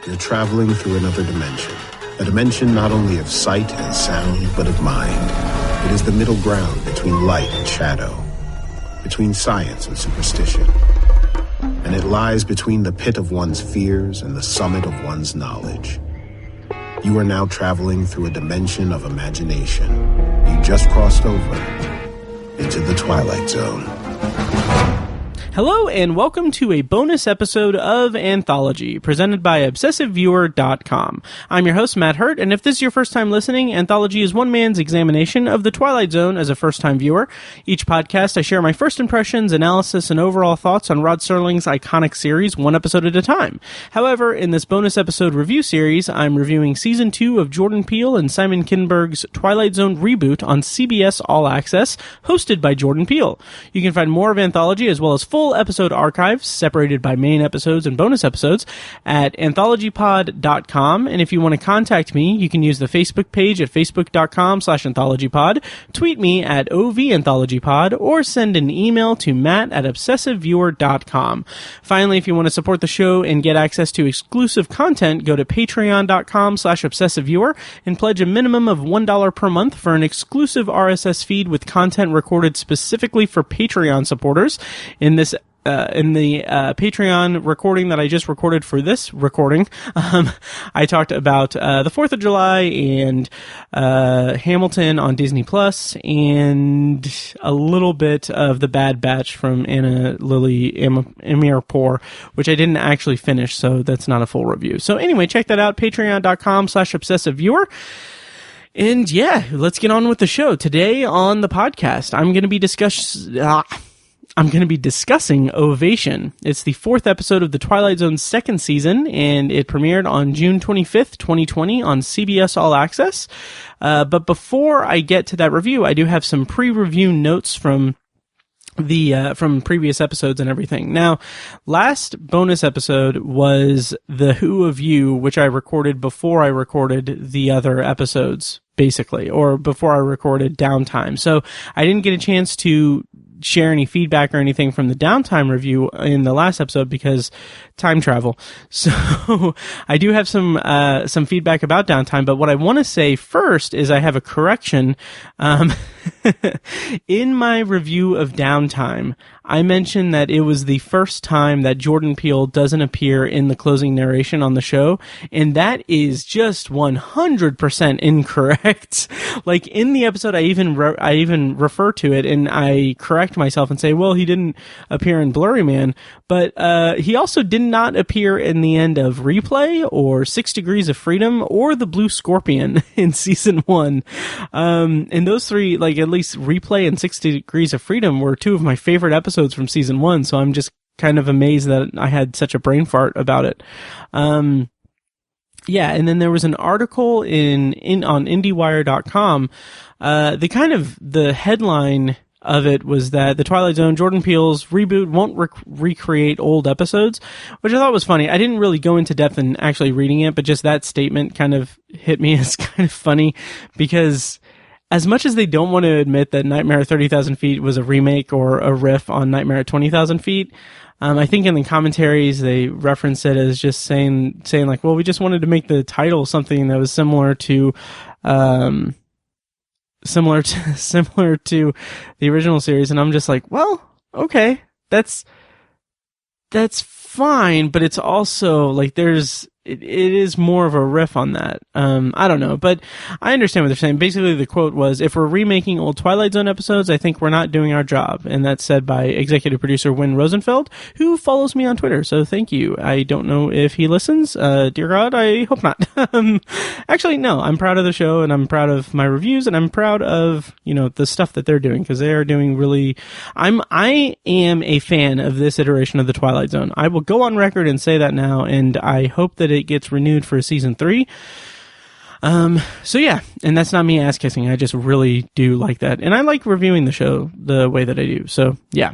You're traveling through another dimension. A dimension not only of sight and sound, but of mind. It is the middle ground between light and shadow, between science and superstition. And it lies between the pit of one's fears and the summit of one's knowledge. You are now traveling through a dimension of imagination. You just crossed over into the Twilight Zone. Hello and welcome to a bonus episode of Anthology, presented by ObsessiveViewer.com. I'm your host, Matt Hurt, and if this is your first time listening, Anthology is one man's examination of the Twilight Zone as a first-time viewer. Each podcast, I share my first impressions, analysis, and overall thoughts on Rod Serling's iconic series, one episode at a time. However, in this bonus episode review series, I'm reviewing Season 2 of Jordan Peele and Simon Kinberg's Twilight Zone reboot on CBS All-Access, hosted by Jordan Peele. You can find more of Anthology as well as full episode archives separated by main episodes and bonus episodes at anthologypod.com. And if you want to contact me, you can use the Facebook page at facebook.com/anthologypod, tweet me at OVAnthologypod, or send an email to matt@obsessiveviewer.com. Finally, if you want to support the show and get access to exclusive content, go to patreon.com/obsessiveviewer and pledge a minimum of $1 per month for an exclusive RSS feed with content recorded specifically for Patreon supporters. In the Patreon recording that I just recorded for this recording, I talked about the 4th of July and Hamilton on Disney Plus, and a little bit of The Bad Batch from Anna Lily Amirpour, which I didn't actually finish, so that's not a full review. So anyway, check that out, patreon.com/obsessiveviewer. And yeah, let's get on with the show. Today on the podcast, I'm going to be discussing Ovation. It's the 4th episode of the Twilight Zone's 2nd season, and it premiered on June 25th, 2020 on CBS All-Access. But before I get to that review, I do have some pre-review notes from previous episodes and everything. Now, last bonus episode was The Who of You, which I recorded before I recorded the other episodes, basically, or before I recorded Downtime. So I didn't get a chance to share any feedback or anything from the Downtime review in the last episode because time travel. So I do have some feedback about Downtime, but what I want to say first is I have a correction. In my review of Downtime, I mentioned that it was the first time that Jordan Peele doesn't appear in the closing narration on the show, and that is just 100% incorrect. Like, in the episode, I even refer to it, and I correct myself and say, well, he didn't appear in Blurry Man, but he also did not appear in the end of Replay, or 6 Degrees of Freedom, or The Blue Scorpion in Season 1. And those three, like, at least Replay and 6 Degrees of Freedom were two of my favorite episodes from Season 1, so I'm just kind of amazed that I had such a brain fart about it. Yeah, and then there was an article on IndieWire.com. The headline of it was that the Twilight Zone, Jordan Peele's reboot, won't recreate old episodes, which I thought was funny. I didn't really go into depth in actually reading it, but just that statement kind of hit me as kind of funny, because as much as they don't want to admit that Nightmare at 30,000 Feet was a remake or a riff on Nightmare at 20,000 Feet, I think in the commentaries they reference it as just saying like, well, we just wanted to make the title something that was similar to the original series, and I'm just like, well, okay, that's fine, but it's also like it is more of a riff on that. I don't know, but I understand what they're saying. Basically, the quote was, if we're remaking old Twilight Zone episodes, I think we're not doing our job. And that's said by executive producer Wynn Rosenfeld, who follows me on Twitter. So thank you. I don't know if he listens. Dear God, I hope not. Actually, no, I'm proud of the show, and I'm proud of my reviews, and I'm proud of, the stuff that they're doing, because they are doing really, I am a fan of this iteration of the Twilight Zone. I will go on record and say that now, and I hope that it gets renewed for season 3. So yeah, and that's not me ass kissing. I just really do like that. And I like reviewing the show the way that I do. So yeah.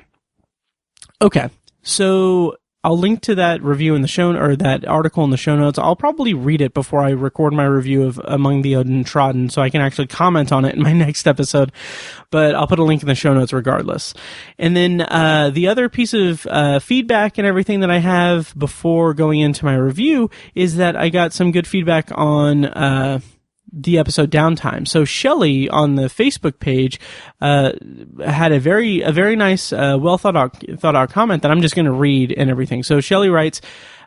Okay. So I'll link to that review in the show, or that article in the show notes. I'll probably read it before I record my review of Among the Untrodden, so I can actually comment on it in my next episode. But I'll put a link in the show notes regardless. And then the other piece of feedback and everything that I have before going into my review is that I got some good feedback on the episode Downtime. So Shelley on the Facebook page had a very nice, well thought out comment that I'm just going to read and everything. So Shelley writes,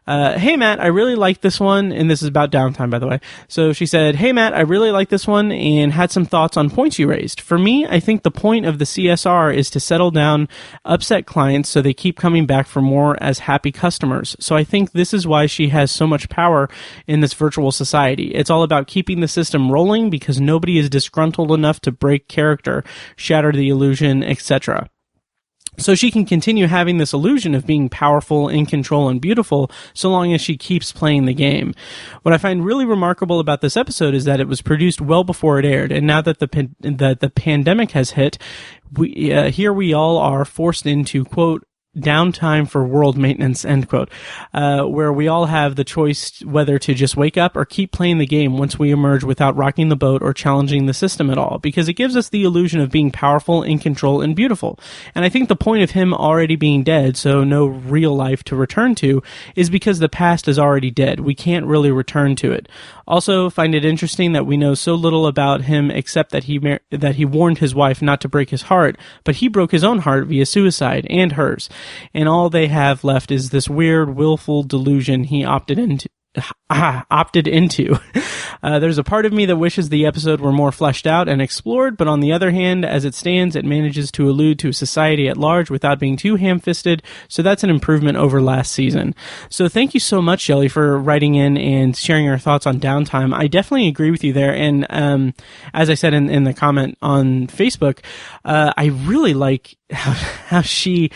hey Matt, I really like this one, and this is about Downtime, by the way. So she said, hey Matt, I really like this one and had some thoughts on points you raised. For me, I think the point of the CSR is to settle down upset clients so they keep coming back for more as happy customers. So I think this is why she has so much power in this virtual society. It's all about keeping the system rolling because nobody is disgruntled enough to break character, shatter the illusion, etc. So she can continue having this illusion of being powerful, in control, and beautiful so long as she keeps playing the game. What I find really remarkable about this episode is that it was produced well before it aired, and now that the pandemic has hit, here we all are forced into, quote, downtime for world maintenance, end quote, where we all have the choice whether to just wake up or keep playing the game once we emerge without rocking the boat or challenging the system at all, because it gives us the illusion of being powerful, in control, and beautiful. And I think the point of him already being dead, so no real life to return to, is because the past is already dead. We can't really return to it. Also, find it interesting that we know so little about him except that he warned his wife not to break his heart, but he broke his own heart via suicide, and hers. And all they have left is this weird, willful delusion he opted into. There's a part of me that wishes the episode were more fleshed out and explored, but on the other hand, as it stands, it manages to allude to society at large without being too ham-fisted, so that's an improvement over last season. So thank you so much, Shelley, for writing in and sharing your thoughts on Downtime. I definitely agree with you there, and as I said in the comment on Facebook, I really like how she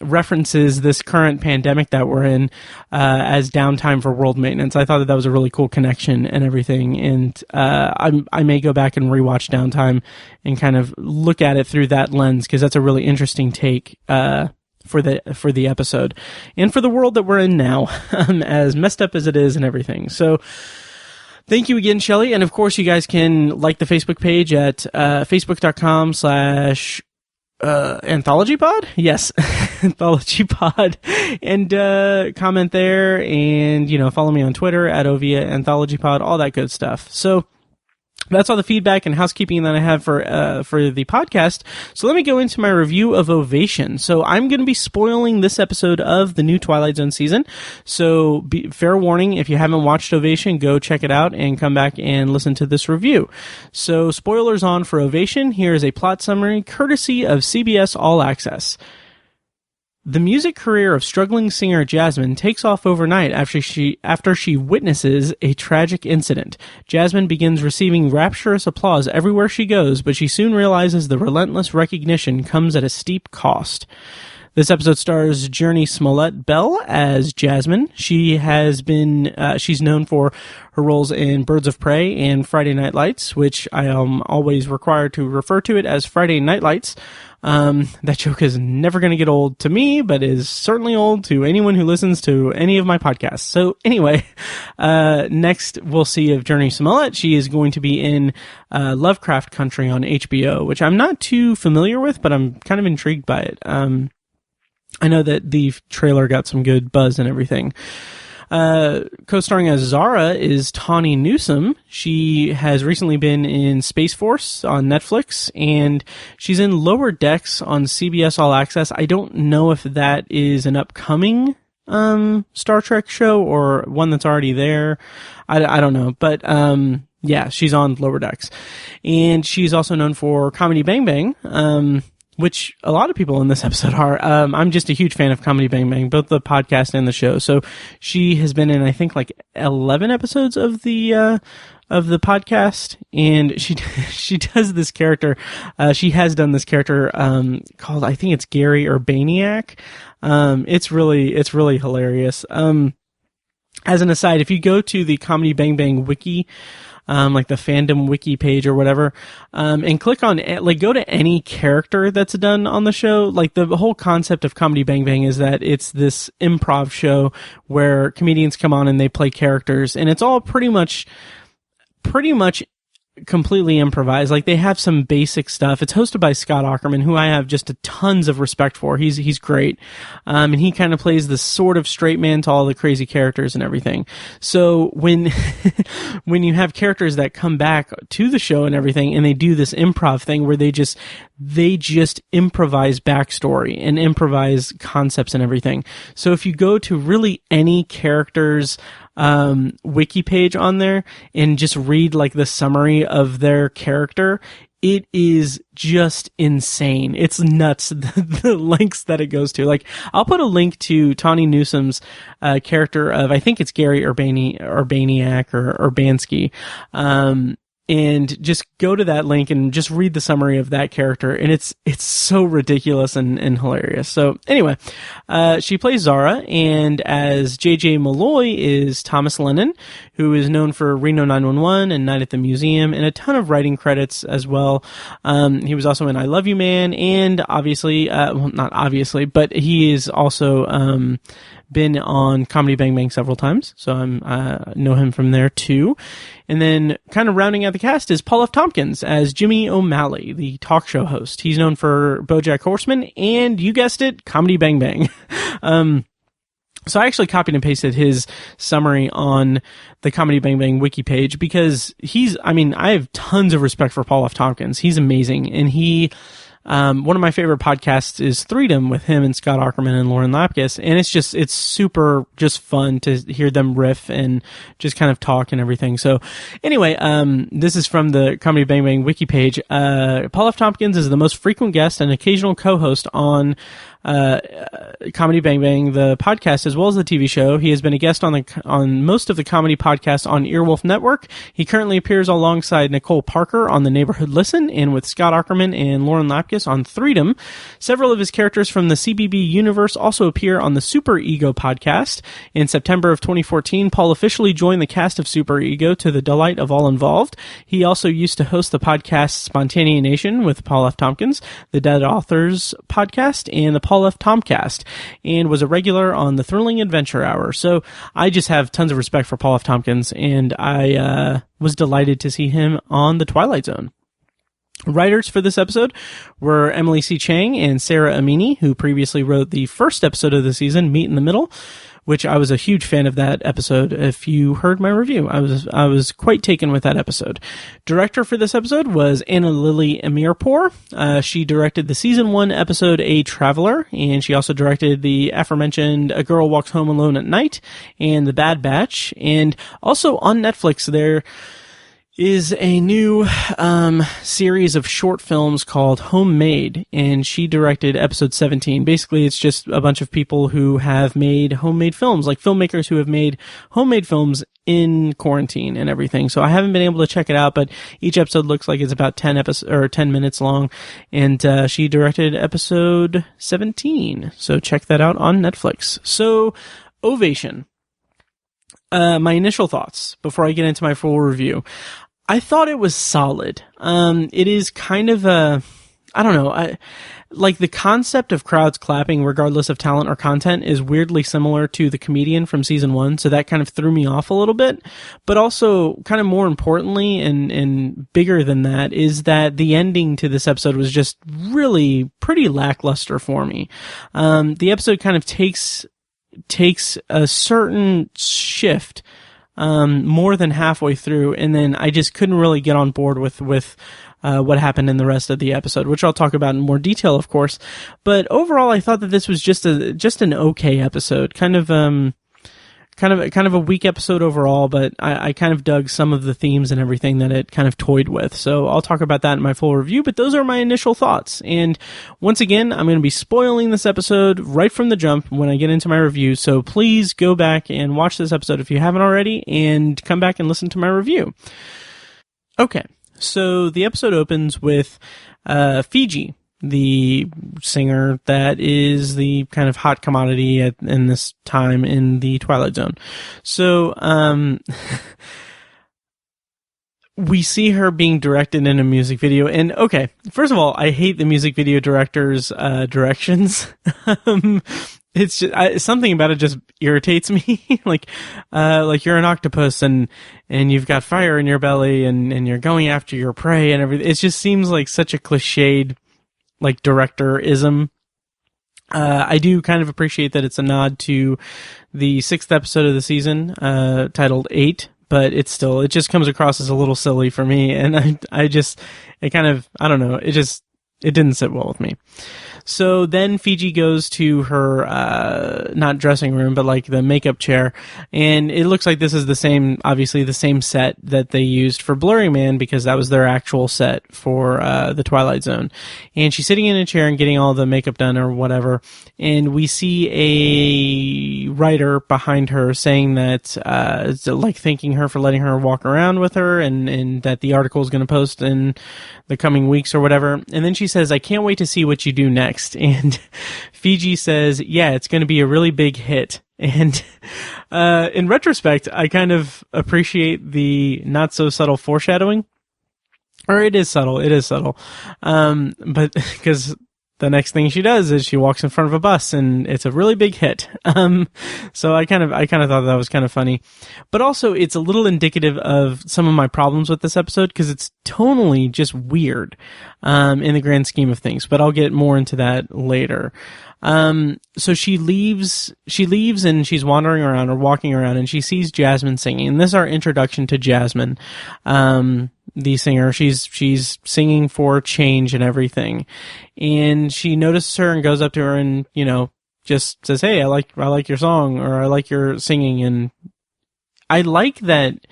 references this current pandemic that we're in as downtime for world maintenance. I thought that was a really cool connection and everything, and I may go back and rewatch Downtime and kind of look at it through that lens, because that's a really interesting take for the episode and for the world that we're in now, as messed up as it is and everything. So thank you again, Shelley, and of course you guys can like the Facebook page at facebook.com/ Anthology Pod? Yes. Anthology Pod. And comment there, and follow me on Twitter at Ovia Anthology Pod, all that good stuff. So that's all the feedback and housekeeping that I have for the podcast. So let me go into my review of Ovation. So I'm going to be spoiling this episode of the new Twilight Zone season. So fair warning, if you haven't watched Ovation, go check it out and come back and listen to this review. So spoilers on for Ovation. Here is a plot summary courtesy of CBS All-Access. The music career of struggling singer Jasmine takes off overnight after she witnesses a tragic incident. Jasmine begins receiving rapturous applause everywhere she goes, but she soon realizes the relentless recognition comes at a steep cost. This episode stars Journey Smollett-Bell as Jasmine. She has been, she's known for her roles in Birds of Prey and Friday Night Lights, which I am always required to refer to it as Friday Night Lights. That joke is never going to get old to me, but is certainly old to anyone who listens to any of my podcasts. So anyway, next we'll see of Journey Smollett. She is going to be in Lovecraft Country on HBO, which I'm not too familiar with, but I'm kind of intrigued by it. I know that the trailer got some good buzz and everything. Co-starring as Zara is Tawny Newsome. She has recently been in Space Force on Netflix, and she's in Lower Decks on CBS All-Access. I don't know if that is an upcoming Star Trek show or one that's already there. I don't know, but yeah, she's on Lower Decks. And she's also known for Comedy Bang Bang, which a lot of people in this episode are. I'm just a huge fan of Comedy Bang Bang, both the podcast and the show. So she has been in, I think, like 11 episodes of the podcast, and she does this character. She has done this character called, I think it's Gary Urbaniak. It's really hilarious. as an aside, if you go to the Comedy Bang Bang wiki, like the fandom wiki page or whatever, and click on, like, go to any character that's done on the show. Like, the whole concept of Comedy Bang Bang is that it's this improv show where comedians come on and they play characters, and it's all pretty much completely improvised. Like, they have some basic stuff. It's hosted by Scott Aukerman, who I have just tons of respect for. He's great. And he kind of plays the sort of straight man to all the crazy characters and everything. So when you have characters that come back to the show and everything, and they do this improv thing where they just improvise backstory and improvise concepts and everything. So if you go to really any character's wiki page on there and just read like the summary of their character, it is just insane. It's nuts, the lengths that it goes to. Like, I'll put a link to Tawny Newsom's character of, I think it's Gary Urbaniak or Urbanski, and just go to that link and just read the summary of that character, and it's so ridiculous and hilarious. So anyway, she plays Zara, and as JJ Malloy is Thomas Lennon, who is known for Reno 911 and Night at the Museum, and a ton of writing credits as well. He was also in I Love You Man, and obviously, well, not obviously, but he is also been on Comedy Bang Bang several times, so I know him from there too. And then kind of rounding out the cast is Paul F. Tompkins as Jimmy O'Malley, the talk show host. He's known for BoJack Horseman and, you guessed it, Comedy Bang Bang. So I actually copied and pasted his summary on the Comedy Bang Bang wiki page because I have tons of respect for Paul F. Tompkins. He's amazing, and one of my favorite podcasts is Freedom with him and Scott Aukerman and Lauren Lapkus. And it's super just fun to hear them riff and just kind of talk and everything. So anyway, this is from the Comedy Bang Bang wiki page. Paul F. Tompkins is the most frequent guest and occasional co-host on Comedy Bang Bang, the podcast, as well as the TV show. He has been a guest on most of the comedy podcasts on Earwolf Network. He currently appears alongside Nicole Parker on The Neighborhood Listen and with Scott Aukerman and Lauren Lapkus on Freedom. Several of his characters from the CBB universe also appear on the Super Ego podcast. In September of 2014, Paul officially joined the cast of Super Ego to the delight of all involved. He also used to host the podcast Spontaneation with Paul F. Tompkins, the Dead Authors podcast, and the Paul F. Tomcast, and was a regular on the Thrilling Adventure Hour. So I just have tons of respect for Paul F. Tompkins, and I was delighted to see him on the Twilight Zone. Writers for this episode were Emily C. Chang and Sarah Amini, who previously wrote the first episode of the season, Meet in the Middle, which I was a huge fan of that episode. If you heard my review, I was quite taken with that episode. Director for this episode was Anna Lily Amirpour. She directed the season 1 episode A Traveler, and she also directed the aforementioned A Girl Walks Home Alone at Night and The Bad Batch. And also on Netflix there is a new series of short films called Homemade, and she directed episode 17. Basically, it's just a bunch of people who have made homemade films, like filmmakers who have made homemade films in quarantine and everything. So I haven't been able to check it out, but each episode looks like it's about 10 minutes long, and she directed episode 17. So check that out on Netflix. So, Ovation. My initial thoughts before I get into my full review. I thought it was solid. It is kind of I don't know, like the concept of crowds clapping regardless of talent or content is weirdly similar to The Comedian from season 1, so that kind of threw me off a little bit. But also, kind of more importantly and bigger than that, is that the ending to this episode was just really pretty lackluster for me. The episode kind of takes a certain shift more than halfway through, and then I just couldn't really get on board with what happened in the rest of the episode, which I'll talk about in more detail, of course. But overall, I thought that this was just an okay episode, kind of a weak episode overall, but I kind of dug some of the themes and everything that it kind of toyed with. So I'll talk about that in my full review, but those are my initial thoughts. And once again, I'm going to be spoiling this episode right from the jump when I get into my review. So please go back and watch this episode if you haven't already, and come back and listen to my review. Okay, so the episode opens with Fiji the singer that is the kind of hot commodity in this time in the Twilight Zone. So, we see her being directed in a music video, and okay, first of all, I hate the music video director's directions. It's just something about it just irritates me. like you're an octopus and you've got fire in your belly and you're going after your prey and everything. It just seems like such a cliched like director-ism. I do kind of appreciate that it's a nod to the 6th episode of the season, titled 8. But it just comes across as a little silly for me, and I don't know, it didn't sit well with me. So then Fiji goes to her, not dressing room, but like the makeup chair, and it looks like this is obviously the same set that they used for Blurry Man, because that was their actual set for, the Twilight Zone. And she's sitting in a chair and getting all the makeup done or whatever, and we see a writer behind her saying that, like thanking her for letting her walk around with her, and that the article is going to post in the coming weeks or whatever. And then she says, "I can't wait to see what you do next." And Fiji says, "Yeah, it's going to be a really big hit." And in retrospect, I kind of appreciate the not so subtle foreshadowing. Or it is subtle. But because the next thing she does is she walks in front of a bus, and it's a really big hit. So I kind of thought that was kind of funny, but also it's a little indicative of some of my problems with this episode, because it's tonally just weird, in the grand scheme of things, but I'll get more into that later. So she leaves and she's wandering around or walking around, and she sees Jasmine singing, and this is our introduction to Jasmine, the singer. She's singing for change and everything, and she notices her and goes up to her and, just says, "Hey, I like your song," or "I like your singing." And I like that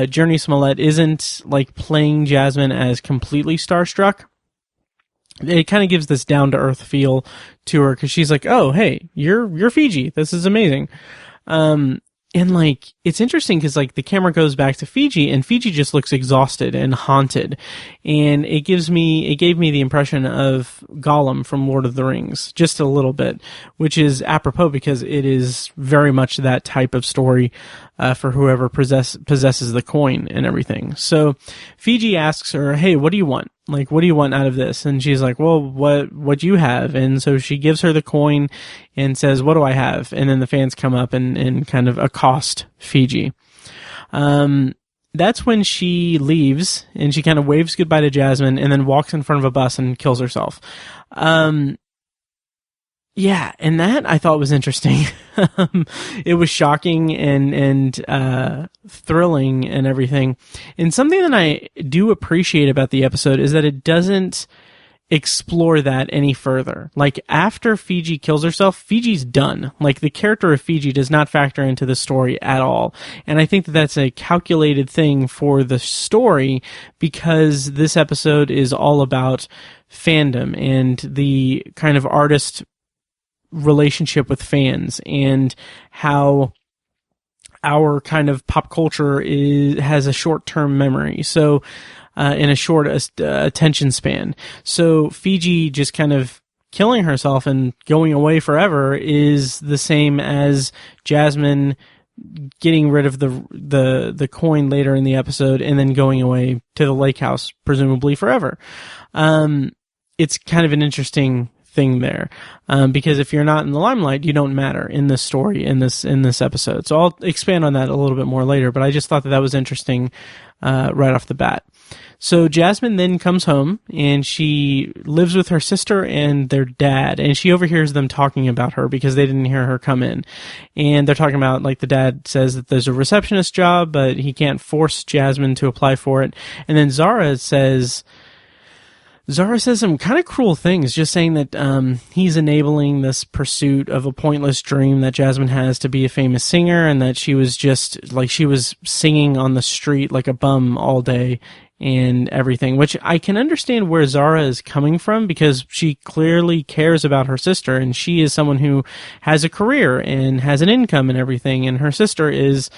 Journey Smollett isn't like playing Jasmine as completely starstruck. It kind of gives this down-to-earth feel to her, because she's like, "Oh, hey, you're Fiji. This is amazing." And like, it's interesting because like the camera goes back to Fiji, and Fiji just looks exhausted and haunted. And it gave me the impression of Gollum from Lord of the Rings, just a little bit, which is apropos because it is very much that type of story, for whoever possesses the coin and everything. So Fiji asks her, "Hey, what do you want? Like, what do you want out of this?" And she's like, "Well, what do you have?" And so she gives her the coin and says, "What do I have?" And then the fans come up and kind of accost Fiji. That's when she leaves, and she kind of waves goodbye to Jasmine and then walks in front of a bus and kills herself. Yeah, and that I thought was interesting. It was shocking and thrilling and everything. And something that I do appreciate about the episode is that it doesn't explore that any further. Like, after Fiji kills herself, Fiji's done. Like, the character of Fiji does not factor into the story at all. And I think that that's a calculated thing for the story, because this episode is all about fandom and the kind of artist relationship with fans, and how our kind of pop culture has a short-term memory. So, in a short attention span. So Fiji just kind of killing herself and going away forever is the same as Jasmine getting rid of the coin later in the episode and then going away to the lake house, presumably forever. It's kind of an interesting thing there, because if you're not in the limelight, you don't matter in this story, in this episode. So I'll expand on that a little bit more later, but I just thought that was interesting right off the bat. So Jasmine then comes home, and she lives with her sister and their dad, and she overhears them talking about her because they didn't hear her come in. And they're talking about, like, the dad says that there's a receptionist job, but he can't force Jasmine to apply for it. And then Zara says some kind of cruel things, just saying that he's enabling this pursuit of a pointless dream that Jasmine has to be a famous singer, and that she was just, like, she was singing on the street like a bum all day and everything, which I can understand where Zara is coming from, because she clearly cares about her sister, and she is someone who has a career and has an income and everything, and her sister is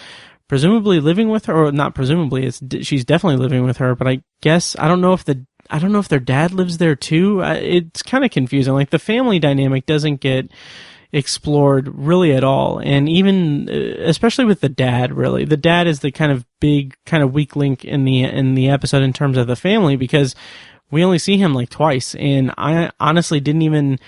presumably living with her, or not presumably, she's definitely living with her, but I guess, I don't know if the I don't know if their dad lives there too. It's kind of confusing. Like, the family dynamic doesn't get explored really at all. And even, especially with the dad, really. The dad is the kind of big, kind of weak link in the episode in terms of the family, because we only see him like twice. And I honestly didn't even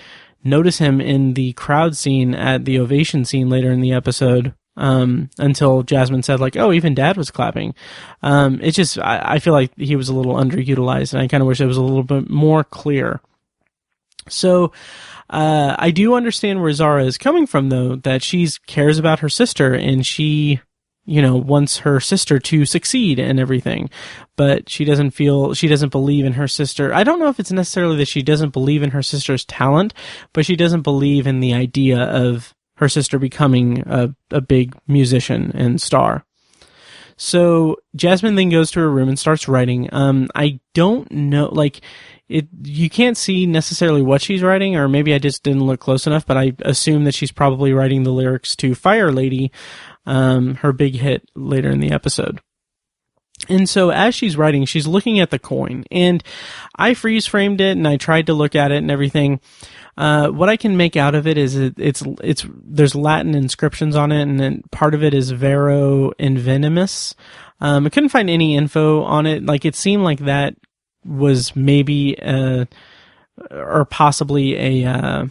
notice him in the crowd scene at the Ovation scene later in the episode, until Jasmine said, like, oh, even dad was clapping. It's just, I feel like he was a little underutilized, and I kind of wish it was a little bit more clear. So, I do understand where Zara is coming from, though, that she cares about her sister, and she, wants her sister to succeed and everything, but she doesn't believe in her sister. I don't know if it's necessarily that she doesn't believe in her sister's talent, but she doesn't believe in the idea of her sister becoming a big musician and star. So Jasmine then goes to her room and starts writing. I don't know, like, you can't see necessarily what she's writing, or maybe I just didn't look close enough, but I assume that she's probably writing the lyrics to Fire Lady, her big hit later in the episode. And so as she's writing, she's looking at the coin, and I freeze framed it and I tried to look at it and everything. What I can make out of it is there's Latin inscriptions on it, and then part of it is Vero Invenimus. I couldn't find any info on it. Like, it seemed like that was maybe or possibly an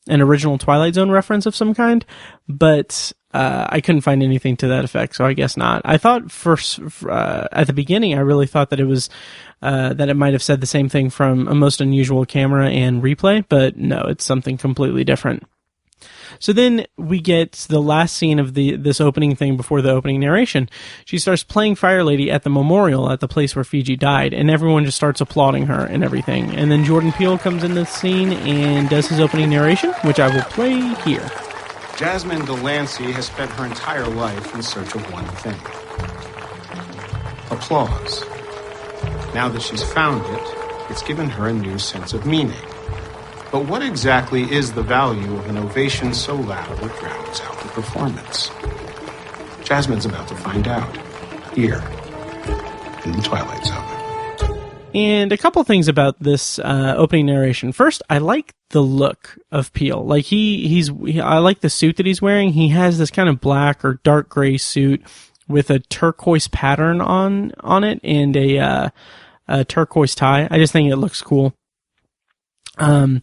original Twilight Zone reference of some kind, but I couldn't find anything to that effect, so I guess not. I thought first at the beginning, I really thought that it was that it might have said the same thing from A Most Unusual Camera and Replay, but no, it's something completely different. So then we get the last scene of this opening thing before the opening narration. She starts playing Fire Lady at the memorial at the place where Fiji died, and everyone just starts applauding her and everything. And then Jordan Peele comes in the scene and does his opening narration, which I will play here. Jasmine Delancey has spent her entire life in search of one thing: applause. Now that she's found it, it's given her a new sense of meaning. But what exactly is the value of an ovation so loud it drowns out the performance? Jasmine's about to find out, here in the Twilight Zone. And a couple things about this opening narration. First, I like the look of Peele. Like, I like the suit that he's wearing. He has this kind of black or dark gray suit with a turquoise pattern on it, and a turquoise tie. I just think it looks cool. And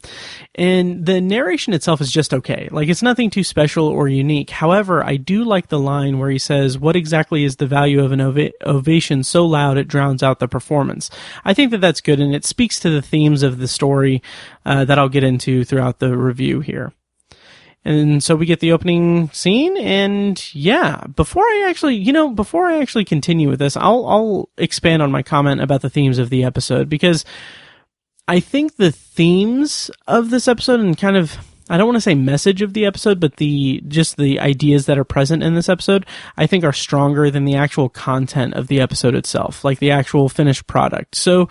the narration itself is just okay. Like, it's nothing too special or unique. However, I do like the line where he says, what exactly is the value of an ovation so loud it drowns out the performance? I think that that's good, and it speaks to the themes of the story that I'll get into throughout the review here. And so we get the opening scene, and yeah, before I actually continue with this, I'll expand on my comment about the themes of the episode, because I think the themes of this episode, and kind of, I don't want to say message of the episode, but just the ideas that are present in this episode, I think are stronger than the actual content of the episode itself, like the actual finished product. So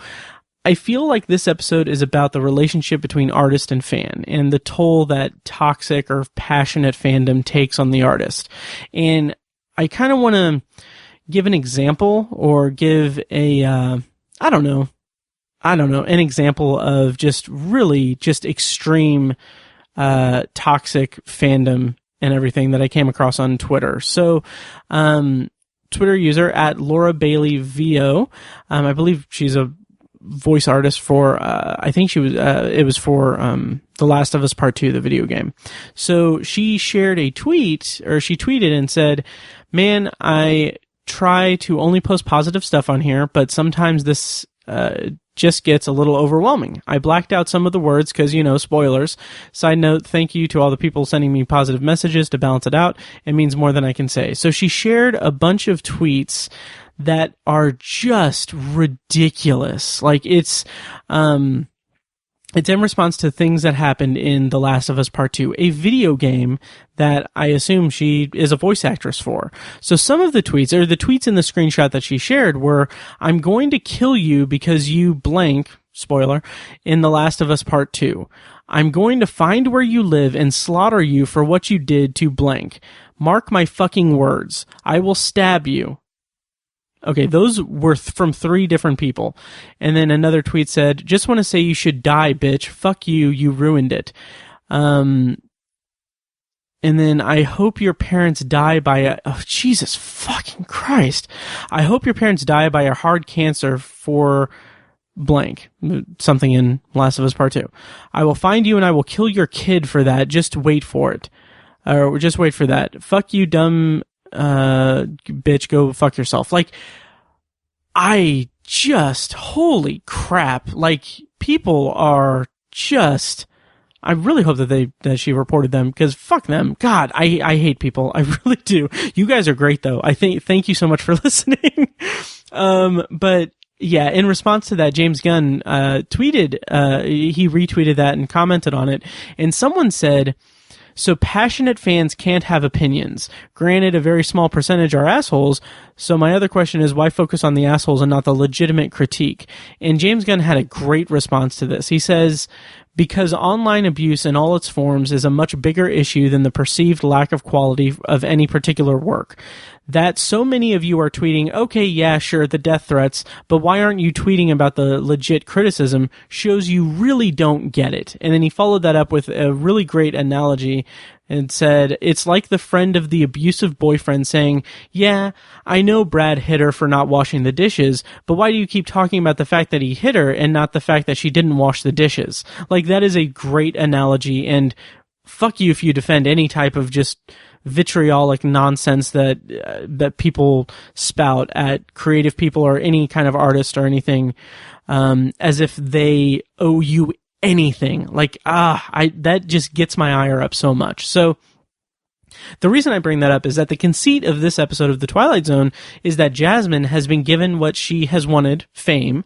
I feel like this episode is about the relationship between artist and fan, and the toll that toxic or passionate fandom takes on the artist. And I kind of want to give an example, or give an example of just really just extreme toxic fandom and everything that I came across on Twitter. So Twitter user at Laura Bailey VO, I believe she's a voice artist for I think it was for The Last of Us Part 2, the video game. So she shared a tweet, or she tweeted and said, "Man, I try to only post positive stuff on here, but sometimes this just gets a little overwhelming. I blacked out some of the words because, spoilers. Side note, thank you to all the people sending me positive messages to balance it out. It means more than I can say." So she shared a bunch of tweets that are just ridiculous. Like, it's in response to things that happened in The Last of Us Part 2, a video game that I assume she is a voice actress for. So some of the tweets, or the tweets in the screenshot that she shared, were, "I'm going to kill you because you blank," spoiler, "in The Last of Us Part 2. I'm going to find where you live and slaughter you for what you did to blank. Mark my fucking words. I will stab you." Okay, those were from 3 different people. And then another tweet said, just want to say you should die, bitch. Fuck you, you ruined it. And then I hope your parents die by Jesus fucking Christ. I hope your parents die by a hard cancer for blank. Something in Last of Us Part 2. I will find you and I will kill your kid for that. Just wait for it. Or just wait for that. Fuck you, dumb bitch, go fuck yourself. Like, I just, holy crap, like, people are just, I really hope that she reported them, because fuck them. God, I hate people. I really do. You guys are great, though. Thank you so much for listening. But yeah, in response to that, James Gunn tweeted, he retweeted that and commented on it, and someone said, so passionate fans can't have opinions. Granted, a very small percentage are assholes, so my other question is, why focus on the assholes and not the legitimate critique? And James Gunn had a great response to this. He says, because online abuse in all its forms is a much bigger issue than the perceived lack of quality of any particular work. That so many of you are tweeting, okay, yeah, sure, the death threats, but why aren't you tweeting about the legit criticism shows you really don't get it. And then he followed that up with a really great analogy and said, it's like the friend of the abusive boyfriend saying, yeah, I know Brad hit her for not washing the dishes, but why do you keep talking about the fact that he hit her and not the fact that she didn't wash the dishes? Like, that is a great analogy, and fuck you if you defend any type of just vitriolic nonsense that people spout at creative people or any kind of artist or anything, as if they owe you anything. Like, that just gets my ire up so much. So the reason I bring that up is that the conceit of this episode of The Twilight Zone is that Jasmine has been given what she has wanted, fame,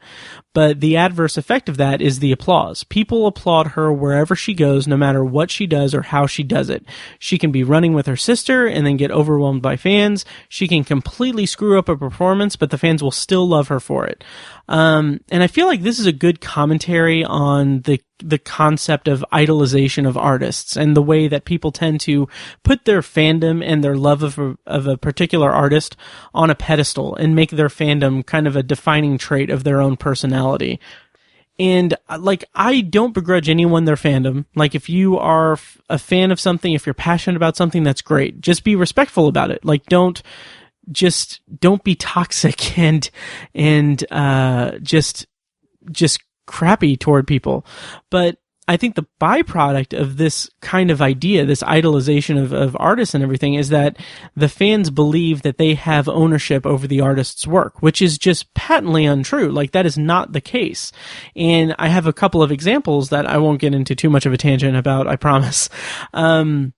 but the adverse effect of that is the applause. People applaud her wherever she goes, no matter what she does or how she does it. She can be running with her sister and then get overwhelmed by fans. She can completely screw up a performance, but the fans will still love her for it. And I feel like this is a good commentary on the concept of idolization of artists and the way that people tend to put their fandom and their love of a particular artist on a pedestal and make their fandom kind of a defining trait of their own personality. And like, I don't begrudge anyone their fandom. Like, if you are a fan of something, if you're passionate about something, that's great. Just be respectful about it. Like, don't be toxic and just crappy toward people. But I think the byproduct of this kind of idea, this idolization of artists and everything, is that the fans believe that they have ownership over the artist's work, which is just patently untrue. Like, that is not the case. And I have a couple of examples that I won't get into too much of a tangent about, I promise. But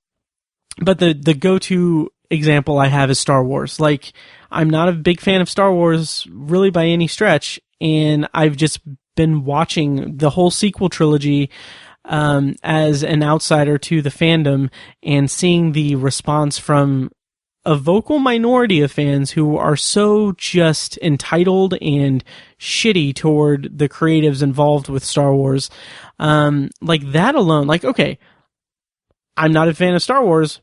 the go-to example I have is Star Wars. Like, I'm not a big fan of Star Wars really by any stretch, and I've just been watching the whole sequel trilogy as an outsider to the fandom and seeing the response from a vocal minority of fans who are so just entitled and shitty toward the creatives involved with Star Wars. Like, that alone, like, okay, I'm not a fan of Star Wars.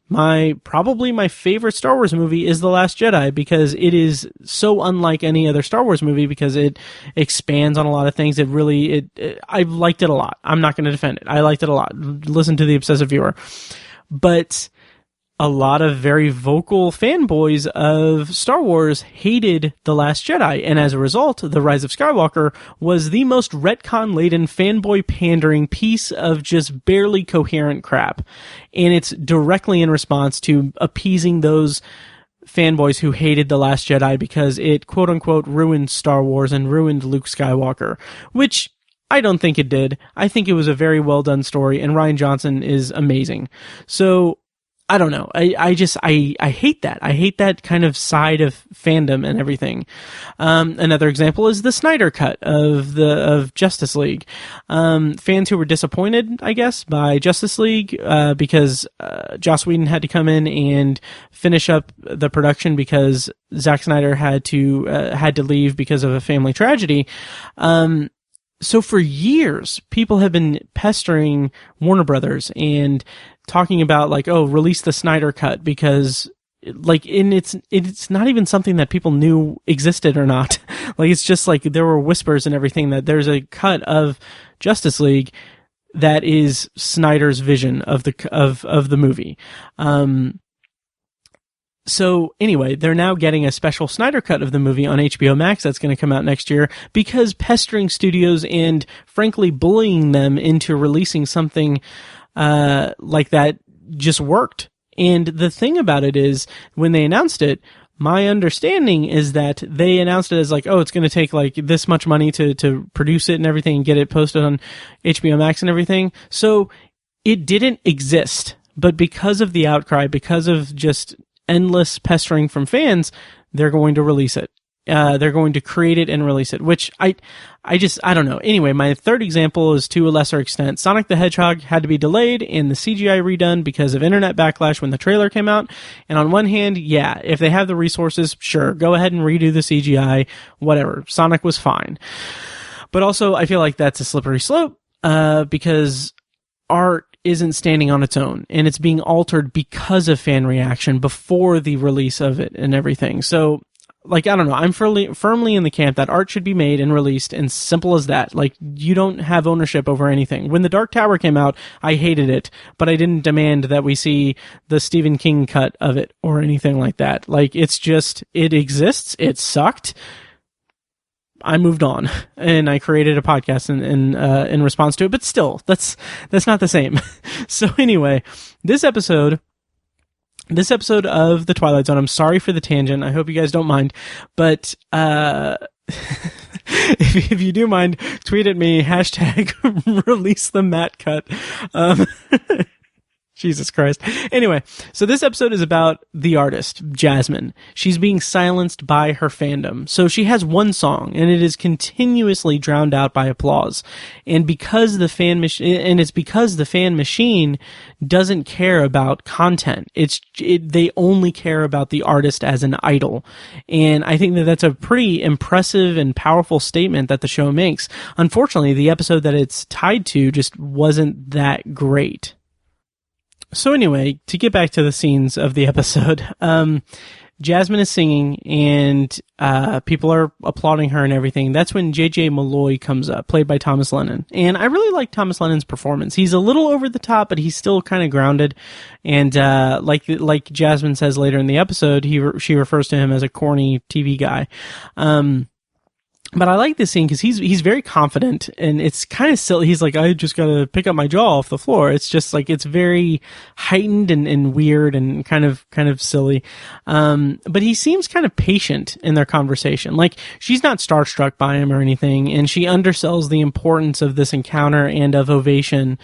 Probably my favorite Star Wars movie is The Last Jedi, because it is so unlike any other Star Wars movie, because it expands on a lot of things. I liked it a lot. I'm not going to defend it. I liked it a lot. Listen to the obsessive viewer. But a lot of very vocal fanboys of Star Wars hated The Last Jedi, and as a result, The Rise of Skywalker was the most retcon-laden, fanboy-pandering piece of just barely coherent crap. And it's directly in response to appeasing those fanboys who hated The Last Jedi because it, quote-unquote, ruined Star Wars and ruined Luke Skywalker, which I don't think it did. I think it was a very well-done story, and Rian Johnson is amazing. So I don't know. I hate that. I hate that kind of side of fandom and everything. Another example is the Snyder Cut of Justice League. Fans who were disappointed, I guess, by Justice League, because Joss Whedon had to come in and finish up the production because Zack Snyder had to leave because of a family tragedy. So for years, people have been pestering Warner Brothers and talking about, like, oh, release the Snyder Cut because like, it's not even something that people knew existed or not. Like, it's just like there were whispers and everything that there's a cut of Justice League that is Snyder's vision of the movie. So anyway, they're now getting a special Snyder cut of the movie on HBO Max that's going to come out next year, because pestering studios and frankly bullying them into releasing something like that just worked. And the thing about it is, when they announced it, my understanding is that they announced it as like, oh, it's going to take like this much money to produce it and everything and get it posted on HBO Max and everything. So it didn't exist. But because of the outcry, because of just endless pestering from fans, they're going to release it. They're going to create it and release it, which I don't know. Anyway, my third example is to a lesser extent. Sonic the Hedgehog had to be delayed and the CGI redone because of internet backlash when the trailer came out. And on one hand, yeah, if they have the resources, sure, go ahead and redo the CGI, whatever. Sonic was fine. But also, I feel like that's a slippery slope, because art isn't standing on its own, and it's being altered because of fan reaction before the release of it and everything. So, like, I don't know, I'm firmly in the camp that art should be made and released, and simple as that. Like, you don't have ownership over anything. When The Dark Tower came out, I hated it, but I didn't demand that we see the Stephen King cut of it or anything like that. Like, it's just, it exists, it sucked, I moved on, and I created a podcast in response to it, but still, that's not the same. So anyway, this episode of The Twilight Zone, I'm sorry for the tangent, I hope you guys don't mind, but if you do mind, tweet at me, hashtag release the Matt cut. Jesus Christ. Anyway, so this episode is about the artist, Jasmine. She's being silenced by her fandom. So she has one song, and it is continuously drowned out by applause. And because the fan machine doesn't care about content. They only care about the artist as an idol. And I think that that's a pretty impressive and powerful statement that the show makes. Unfortunately, the episode that it's tied to just wasn't that great. So anyway, to get back to the scenes of the episode, Jasmine is singing and people are applauding her and everything. That's when J.J. Malloy comes up, played by Thomas Lennon. And I really like Thomas Lennon's performance. He's a little over the top, but he's still kind of grounded. And like Jasmine says later in the episode, she refers to him as a corny TV guy. But I like this scene because he's very confident, and it's kind of silly. He's like, I just gotta pick up my jaw off the floor. It's just like, it's very heightened and weird and kind of silly. But he seems kind of patient in their conversation. Like, she's not starstruck by him or anything, and she undersells the importance of this encounter and of Ovation's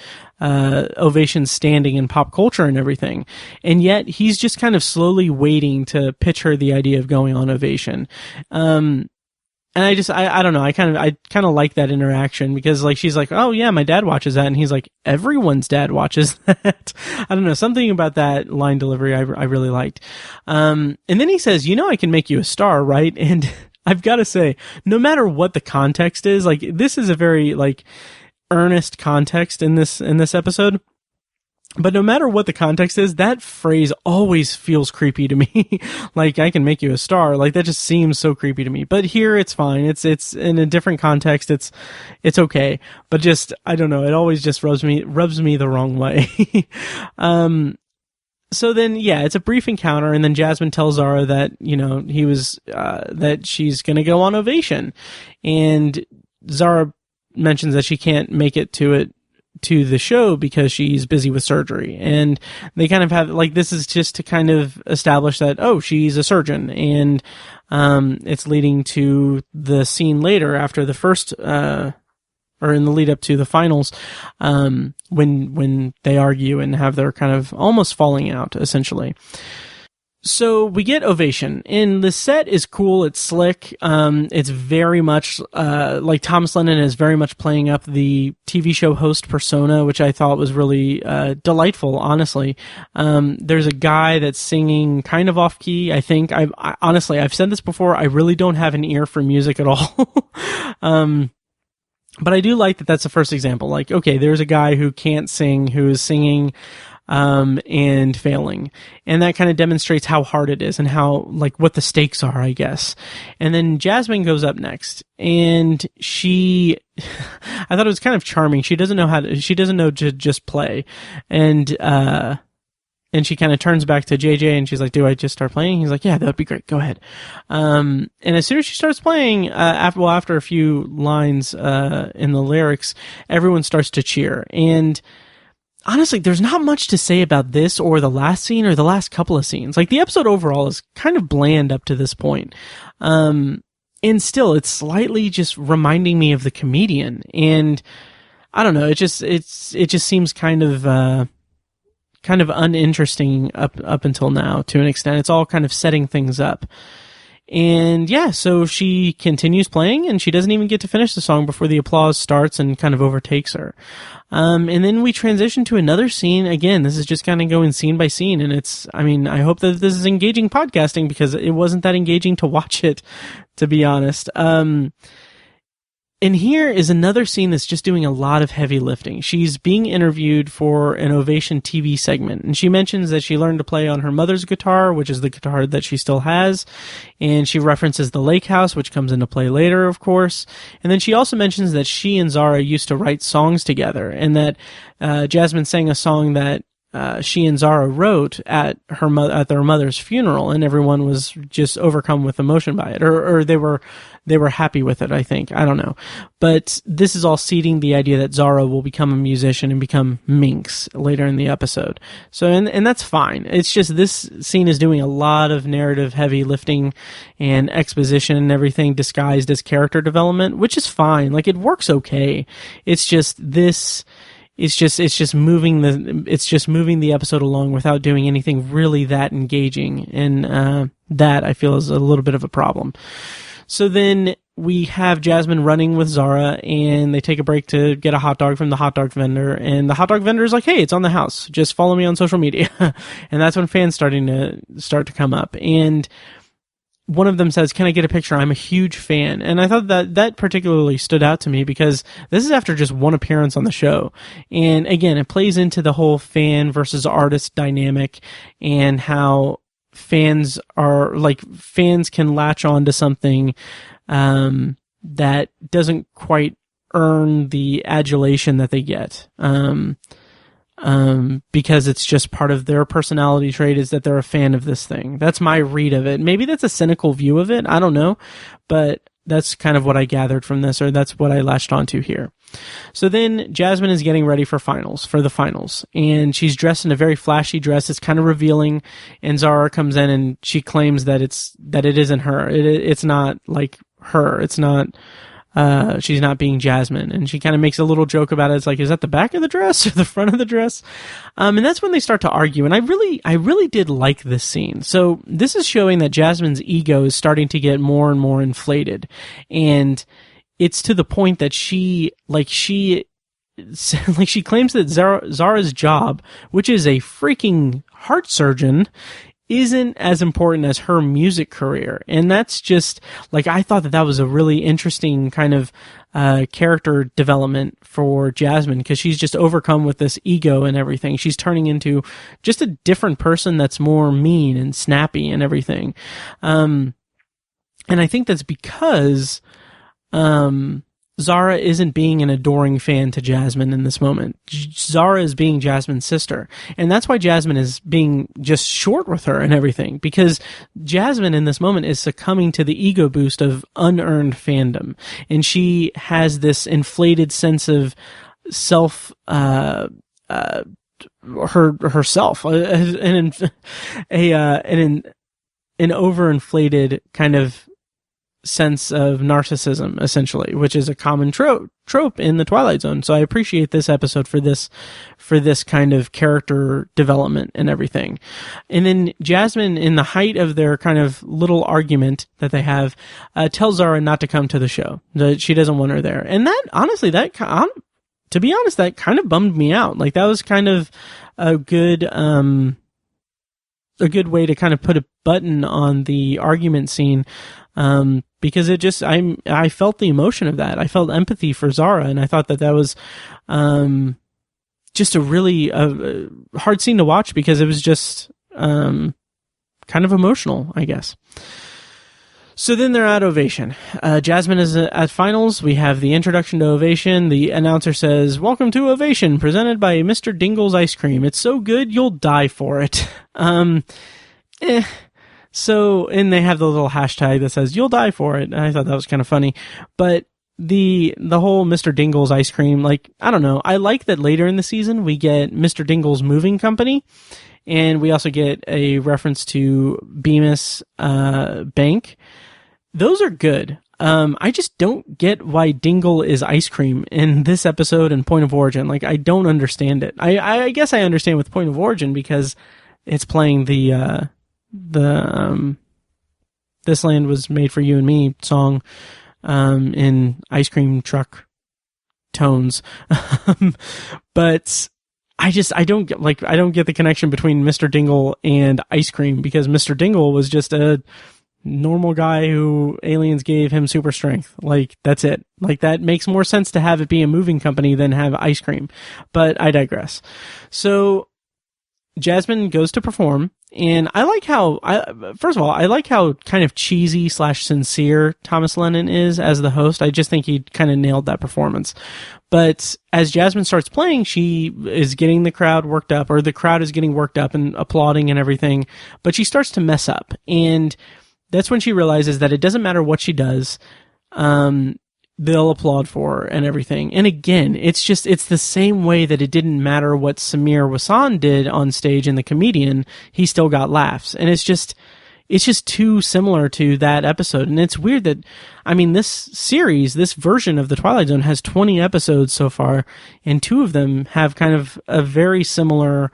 standing in pop culture and everything. And yet he's just kind of slowly waiting to pitch her the idea of going on Ovation. And I don't know, I kind of like that interaction, because like, she's like, oh yeah, my dad watches that. And he's like, everyone's dad watches that. I don't know, something about that line delivery I really liked. And then he says, I can make you a star, right? And I've got to say, no matter what the context is, like, this is a very like earnest context in this episode. But no matter what the context is, that phrase always feels creepy to me. Like, I can make you a star. Like, that just seems so creepy to me. But here it's fine. It's in a different context. It's okay. But just, I don't know. It always just rubs me the wrong way. So then, yeah, it's a brief encounter, and then Jasmine tells Zara that, that she's gonna go on Ovation. And Zara mentions that she can't make it to the show because she's busy with surgery. And they kind of have, like, this is just to kind of establish that, oh, she's a surgeon. And it's leading to the scene later after the first, or in the lead up to the finals, when they argue and have their kind of almost falling out, essentially. So we get Ovation, and the set is cool. It's slick. It's very much, like Thomas Lennon is very much playing up the TV show host persona, which I thought was really, delightful, honestly. There's a guy that's singing kind of off key. I think honestly, I've said this before. I really don't have an ear for music at all. But I do like that that's the first example. Like, okay, there's a guy who can't sing, who is singing and failing. And that kind of demonstrates how hard it is and how, like, what the stakes are, I guess. And then Jasmine goes up next, and she, I thought it was kind of charming. She doesn't know to just play. And she kind of turns back to JJ and she's like, do I just start playing? He's like, yeah, that would be great. Go ahead. And as soon as she starts playing, after a few lines, in the lyrics, everyone starts to cheer. And honestly, there's not much to say about this or the last scene or the last couple of scenes. Like, the episode overall is kind of bland up to this point. And still, it's slightly just reminding me of The Comedian. And I don't know, it just seems kind of uninteresting up until now to an extent. It's all kind of setting things up. And yeah, so she continues playing, and she doesn't even get to finish the song before the applause starts and kind of overtakes her. And then we transition to another scene. Again, this is just kind of going scene by scene, and I hope that this is engaging podcasting, because it wasn't that engaging to watch it, to be honest. And here is another scene that's just doing a lot of heavy lifting. She's being interviewed for an Ovation TV segment, and she mentions that she learned to play on her mother's guitar, which is the guitar that she still has, and she references the lake house, which comes into play later, of course. And then she also mentions that she and Zara used to write songs together, and that Jasmine sang a song that she and Zara wrote at their mother's funeral, and everyone was just overcome with emotion by it, or they were happy with it, I think. I don't know. But this is all seeding the idea that Zara will become a musician and become Minx later in the episode. So, and that's fine. It's just this scene is doing a lot of narrative heavy lifting and exposition and everything disguised as character development, which is fine. Like, it works okay. It's just this... It's just moving the episode along without doing anything really that engaging, and that I feel is a little bit of a problem. So then we have Jasmine running with Zara, and they take a break to get a hot dog from the hot dog vendor, and the hot dog vendor is like, "Hey, it's on the house. Just follow me on social media." And that's when fans start to come up, and one of them says, "Can I get a picture? I'm a huge fan." And I thought that particularly stood out to me, because this is after just one appearance on the show. And again, it plays into the whole fan versus artist dynamic, and how fans can latch on to something that doesn't quite earn the adulation that they get. Because it's just part of their personality trait is that they're a fan of this thing. That's my read of it. Maybe that's a cynical view of it. I don't know. But that's kind of what I gathered from this, or that's what I latched onto here. So then Jasmine is getting ready for the finals. And she's dressed in a very flashy dress. It's kind of revealing. And Zara comes in and she claims that it isn't her. It's not like her. It's not... she's not being Jasmine, and she kind of makes a little joke about it. It's like, is that the back of the dress or the front of the dress? And that's when they start to argue. And I really did like this scene. So this is showing that Jasmine's ego is starting to get more and more inflated. And it's to the point that she claims that Zara's job, which is a freaking heart surgeon, isn't as important as her music career. And that's just, like, I thought that was a really interesting kind of character development for Jasmine, because she's just overcome with this ego and everything. She's turning into just a different person that's more mean and snappy and everything. And I think that's because Zara isn't being an adoring fan to Jasmine in this moment. Zara is being Jasmine's sister. And that's why Jasmine is being just short with her and everything, because Jasmine in this moment is succumbing to the ego boost of unearned fandom. And she has this inflated sense of herself, an overinflated kind of sense of narcissism, essentially, which is a common trope in the Twilight Zone. So I appreciate this episode for this kind of character development and everything. And then Jasmine, in the height of their kind of little argument that they have, tells Zara not to come to the show, that she doesn't want her there. And that, honestly, to be honest, that kind of bummed me out. Like, that was kind of a good way to kind of put a button on the argument scene. Because it just, I felt the emotion of that. I felt empathy for Zara, and I thought that was, just a really hard scene to watch because it was just kind of emotional, I guess. So then they're at Ovation. Jasmine is at finals. We have the introduction to Ovation. The announcer says, "Welcome to Ovation, presented by Mr. Dingle's Ice Cream. It's so good, you'll die for it." So, and they have the little hashtag that says, "You'll die for it." And I thought that was kind of funny. But the whole Mr. Dingle's Ice Cream, like, I don't know. I like that later in the season we get Mr. Dingle's Moving Company. And we also get a reference to Bemis Bank. Those are good. I just don't get why Dingle is ice cream in this episode and Point of Origin. Like, I don't understand it. I guess I understand with Point of Origin because it's playing the This Land Was Made for You and Me song in ice cream truck tones. But I don't get the connection between Mr. Dingle and ice cream because Mr. Dingle was just a normal guy who aliens gave him super strength. Like, that's it. Like, that makes more sense to have it be a moving company than have ice cream. But I digress. So Jasmine goes to perform, and I like how kind of cheesy / sincere Thomas Lennon is as the host. I just think he kind of nailed that performance. But as Jasmine starts playing, she is getting the crowd worked up, or the crowd is getting worked up and applauding and everything. But she starts to mess up, and that's when she realizes that it doesn't matter what she does. They'll applaud for her and everything. And again, it's the same way that it didn't matter what Samir Wassan did on stage in The Comedian. He still got laughs. And it's just too similar to that episode. And it's weird that, I mean, this series, this version of the Twilight Zone has 20 episodes so far, and 2 of them have kind of a very similar,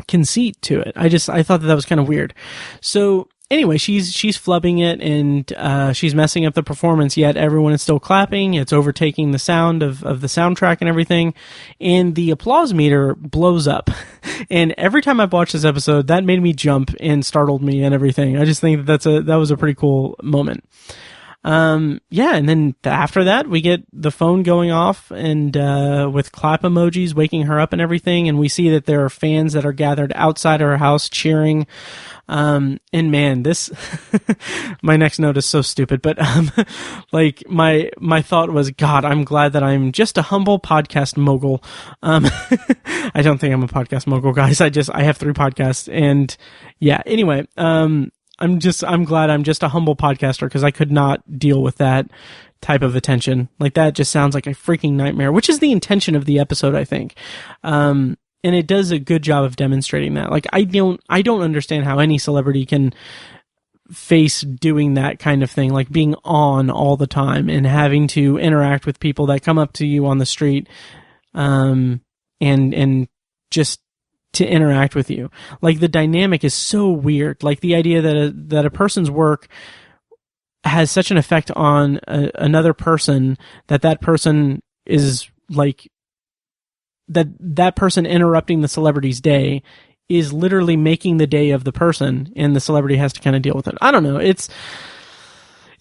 conceit to it. I thought that was kind of weird. So anyway, she's flubbing it, and she's messing up the performance, yet everyone is still clapping. It's overtaking the sound of the soundtrack and everything, and the applause meter blows up. And every time I've watched this episode, that made me jump and startled me and everything. I just think that was a pretty cool moment. And then after that, we get the phone going off and, with clap emojis waking her up and everything. And we see that there are fans that are gathered outside her house cheering. And man, this, my next note is so stupid, but, like my thought was, God, I'm glad that I'm just a humble podcast mogul. I don't think I'm a podcast mogul, guys. I have 3 podcasts, and yeah, anyway, I'm glad I'm just a humble podcaster because I could not deal with that type of attention. Like, that just sounds like a freaking nightmare, which is the intention of the episode, I think. And it does a good job of demonstrating that. Like, I don't understand how any celebrity can face doing that kind of thing, like being on all the time and having to interact with people that come up to you on the street, and just to interact with you. Like, the dynamic is so weird. Like, the idea that a person's work has such an effect on another person, that person is like, that person interrupting the celebrity's day is literally making the day of the person, and the celebrity has to kind of deal with it. I don't know. It's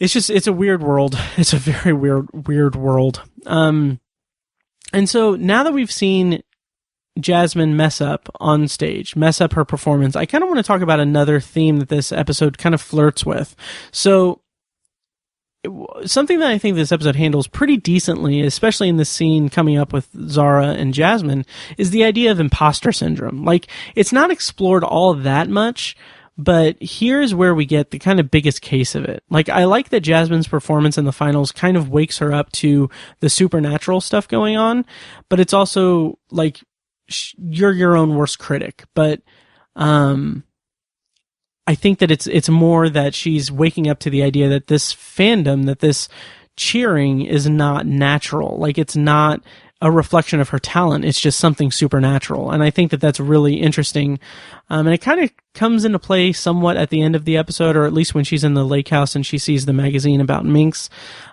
a weird world. It's a very weird world. And so now that we've seen Jasmine mess up on stage, mess up her performance, I kind of want to talk about another theme that this episode kind of flirts with. So something that I think this episode handles pretty decently, especially in the scene coming up with Zara and Jasmine, is the idea of imposter syndrome. Like, it's not explored all that much, but here's where we get the kind of biggest case of it. Like, I like that Jasmine's performance in the finals kind of wakes her up to the supernatural stuff going on, but it's also like, you're your own worst critic. But I think that it's more that she's waking up to the idea that this fandom, that this cheering is not natural. Like, it's not a reflection of her talent. It's just something supernatural. And I think that that's really interesting. And it kind of comes into play somewhat at the end of the episode, or at least when she's in the lake house and she sees the magazine about minks.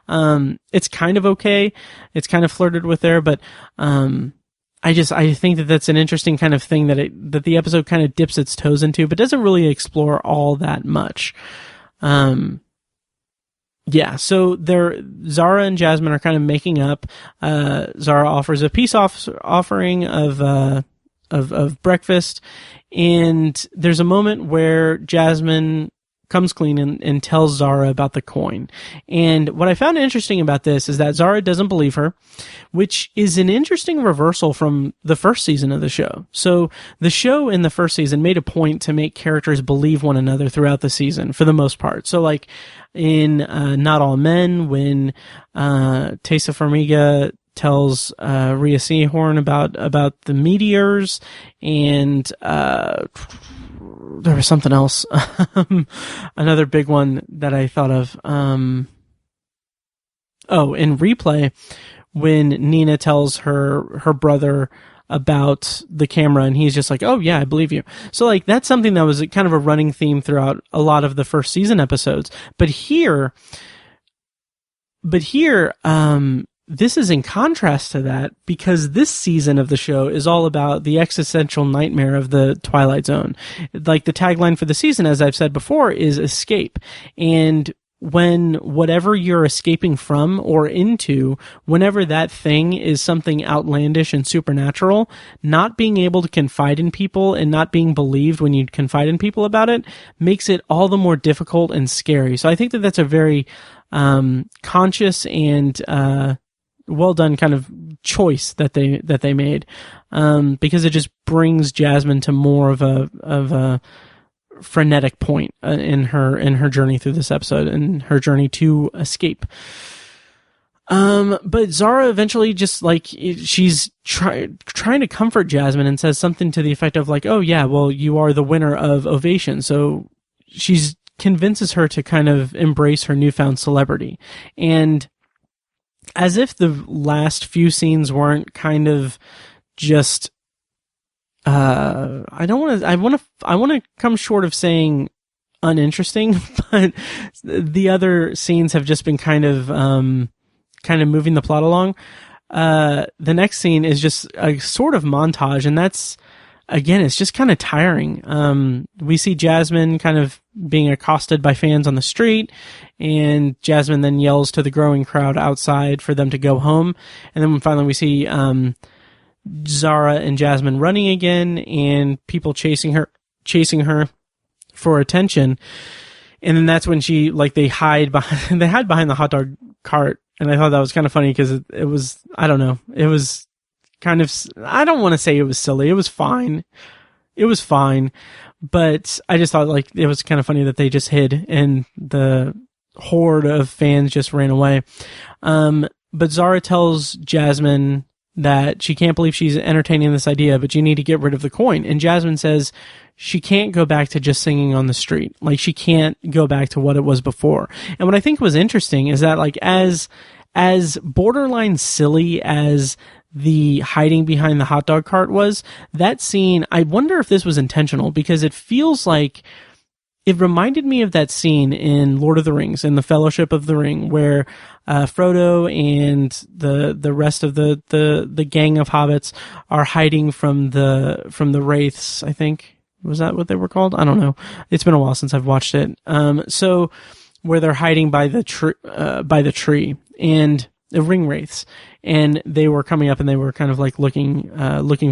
It's kind of okay. It's kind of flirted with there, but, I think that that's an interesting kind of thing that the episode kind of dips its toes into, but doesn't really explore all that much. Yeah, so Zara and Jasmine are kind of making up. Zara offers a peace offering of breakfast, and there's a moment where Jasmine comes clean and tells Zara about the coin. And what I found interesting about this is that Zara doesn't believe her, which is an interesting reversal from the first season of the show. So the show in the first season made a point to make characters believe one another throughout the season for the most part. So like in Not All Men, when Tessa Farmiga tells Rhea Seehorn about the meteors, and there was something else. Another big one that I thought of. In Replay, when Nina tells her brother about the camera, and he's just like, "Oh yeah, I believe you." So like that's something that was kind of a running theme throughout a lot of the first season episodes. But here, this is in contrast to that, because this season of the show is all about the existential nightmare of the Twilight Zone. Like the tagline for the season, as I've said before, is escape. And when whatever you're escaping from or into, whenever that thing is something outlandish and supernatural, not being able to confide in people and not being believed when you confide in people about it makes it all the more difficult and scary. So I think that that's a very conscious and well done kind of choice that they made, because it just brings Jasmine to more of a frenetic point in her journey through this episode and her journey to escape. But Zara eventually just like she's trying to comfort Jasmine and says something to the effect of like, "Oh yeah, well you are the winner of Ovation." So she's convinces her to kind of embrace her newfound celebrity. And as if the last few scenes weren't kind of just, I want to come short of saying uninteresting, but the other scenes have just been kind of moving the plot along. The next scene is just a sort of montage, and that's, again, it's just kind of tiring. We see Jasmine kind of being accosted by fans on the street, and Jasmine then yells to the growing crowd outside for them to go home. And then finally we see Zara and Jasmine running again, and people chasing her for attention. And then that's when they hide behind the hot dog cart. And I thought that was kind of funny because it was, I don't know, it was kind of, I don't want to say it was silly. It was fine. But I just thought like it was kind of funny that they just hid and the horde of fans just ran away. But Zara tells Jasmine that she can't believe she's entertaining this idea, but you need to get rid of the coin. And Jasmine says she can't go back to just singing on the street. Like she can't go back to what it was before. And what I think was interesting is that like as borderline silly as the hiding behind the hot dog cart was, that scene, I wonder if this was intentional, because it feels like it reminded me of that scene in Lord of the Rings, in the Fellowship of the Ring, where Frodo and the rest of the gang of hobbits are hiding from the wraiths. I think, was that what they were called? I don't know. It's been a while since I've watched it. So where they're hiding by the tree and the ring wraiths, and they were coming up and they were kind of like looking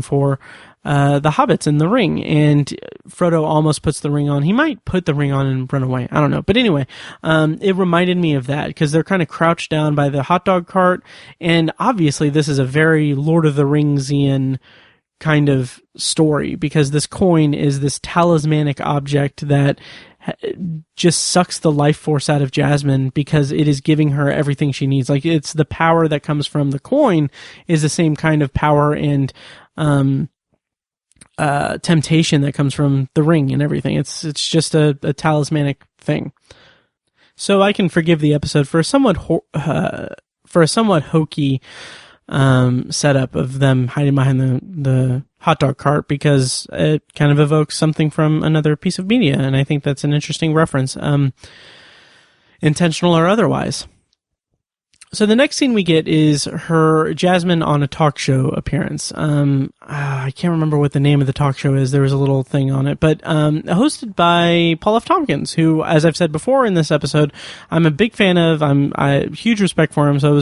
for the hobbits in the ring, and Frodo almost puts the ring on. He might put the ring on and run away. I don't know. But anyway, it reminded me of that because they're kind of crouched down by the hot dog cart, and obviously this is a very Lord of the Ringsian kind of story, because this coin is this talismanic object that just sucks the life force out of Jasmine, because it is giving her everything she needs. Like, it's the power that comes from the coin is the same kind of power and temptation that comes from the ring and everything. It's just a talismanic thing. So I can forgive the episode for a somewhat hokey setup of them hiding behind the hot dog cart, because it kind of evokes something from another piece of media, and I think that's an interesting reference, intentional or otherwise. So the next scene we get is her Jasmine on a talk show appearance. I can't remember what the name of the talk show is. There was a little thing on it, but hosted by Paul F. Tompkins, who, as I've said before in this episode, I'm a big fan of. I huge respect for him. So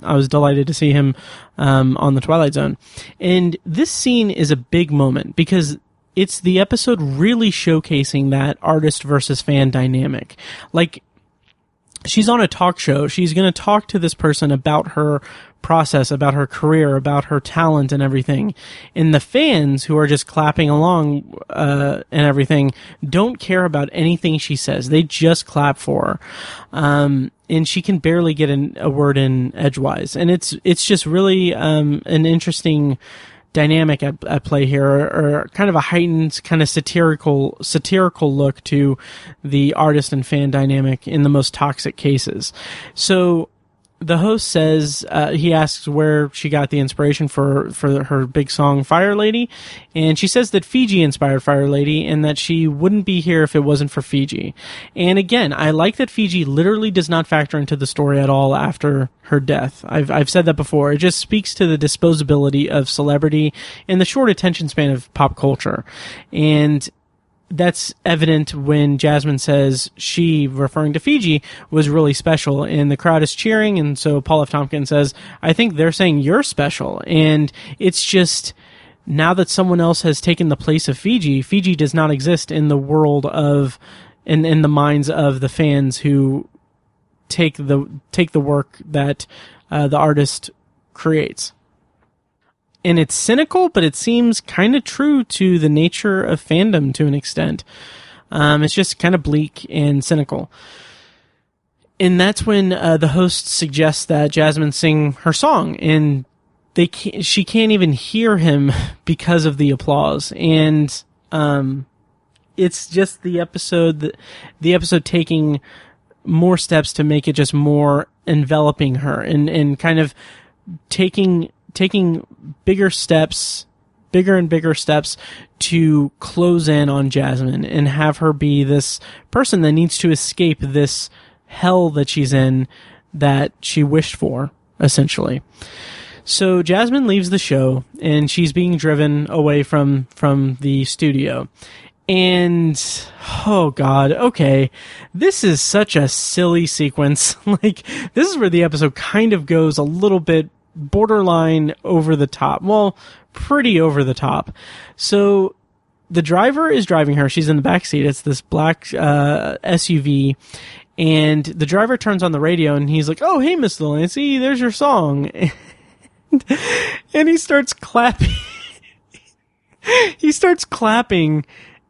I was delighted to see him on the Twilight Zone. And this scene is a big moment because it's the episode really showcasing that artist versus fan dynamic. Like, she's on a talk show. She's going to talk to this person about her process, about her career, about her talent and everything. And the fans who are just clapping along and everything don't care about anything she says. They just clap for her. And she can barely get a word in edgewise. And it's just really an interesting dynamic at play here, or kind of a heightened, kind of satirical look to the artist and fan dynamic in the most toxic cases. So the host says, he asks where she got the inspiration for her big song Fire Lady, and she says that Fiji inspired Fire Lady and that she wouldn't be here if it wasn't for Fiji. And again, I like that Fiji literally does not factor into the story at all after her death. I've said that before. It just speaks to the disposability of celebrity and the short attention span of pop culture. And that's evident when Jasmine says she, referring to Fiji, was really special, and the crowd is cheering, and so Paul F. Tompkins says, I think they're saying you're special. And it's just, now that someone else has taken the place of Fiji, Fiji does not exist in the world of, in the minds of the fans who take the work that the artist creates. And it's cynical, but it seems kind of true to the nature of fandom to an extent. It's just kind of bleak and cynical. And that's when the host suggests that Jasmine sing her song, and she can't even hear him because of the applause. And it's just the episode taking more steps to make it just more enveloping her, and kind of taking bigger and bigger steps to close in on Jasmine and have her be this person that needs to escape this hell that she's in, that she wished for, essentially. So Jasmine leaves the show, and she's being driven away from the studio. And, oh god, okay, this is such a silly sequence. Like, this is where the episode kind of goes a little bit borderline over the top. Well, pretty over the top. So the driver is driving her. She's in the back seat. It's this black SUV, and the driver turns on the radio, and he's like, "Oh, hey, Miss Delancey, there's your song." And he starts clapping. He starts clapping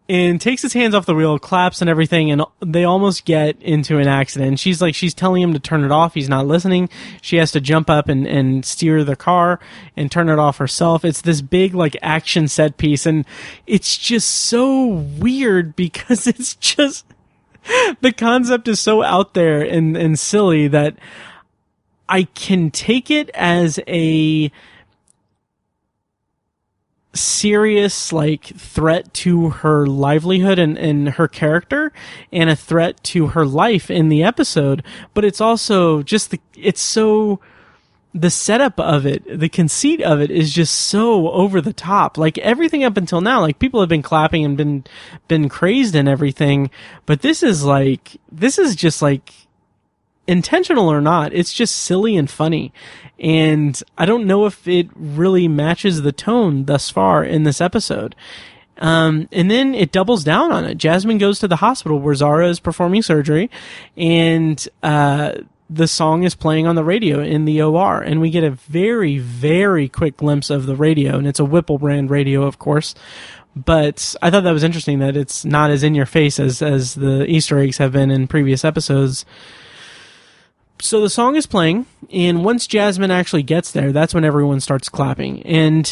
and takes his hands off the wheel, claps and everything, and they almost get into an accident. She's telling him to turn it off. He's not listening. She has to jump up and steer the car and turn it off herself. It's this big, like, action set piece, and it's just so weird because it's just, the concept is so out there and silly that I can take it as a serious, like, threat to her livelihood and her character, and a threat to her life in the episode, but it's also just the setup of it, the conceit of it is just so over the top. Like, everything up until now, like, people have been clapping and been crazed and everything, but this is just like, intentional or not, it's just silly and funny. And I don't know if it really matches the tone thus far in this episode. And then it doubles down on it. Jasmine goes to the hospital where Zara is performing surgery, and the song is playing on the radio in the OR, and we get a very, very quick glimpse of the radio, and it's a Whipple brand radio, of course. But I thought that was interesting that it's not as in your face as the Easter eggs have been in previous episodes. So the song is playing, and once Jasmine actually gets there, that's when everyone starts clapping. And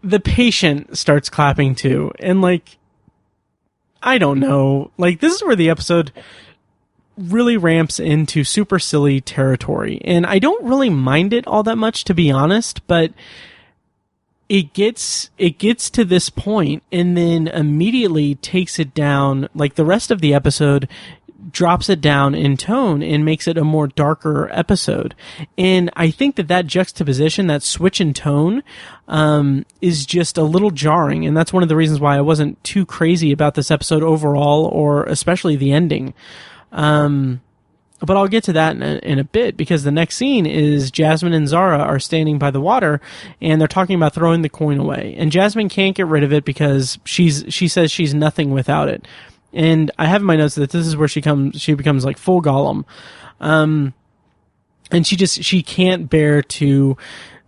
the patient starts clapping too. And, like, I don't know. Like, this is where the episode really ramps into super silly territory. And I don't really mind it all that much, to be honest, but it gets to this point and then immediately takes it down. Like, the rest of the episode drops it down in tone and makes it a more darker episode. And I think that juxtaposition, that switch in tone, is just a little jarring. And that's one of the reasons why I wasn't too crazy about this episode overall, or especially the ending. But I'll get to that in a bit, because the next scene is Jasmine and Zara are standing by the water, and they're talking about throwing the coin away. And Jasmine can't get rid of it because she says she's nothing without it. And I have in my notes that this is where she becomes like full Gollum. And she can't bear to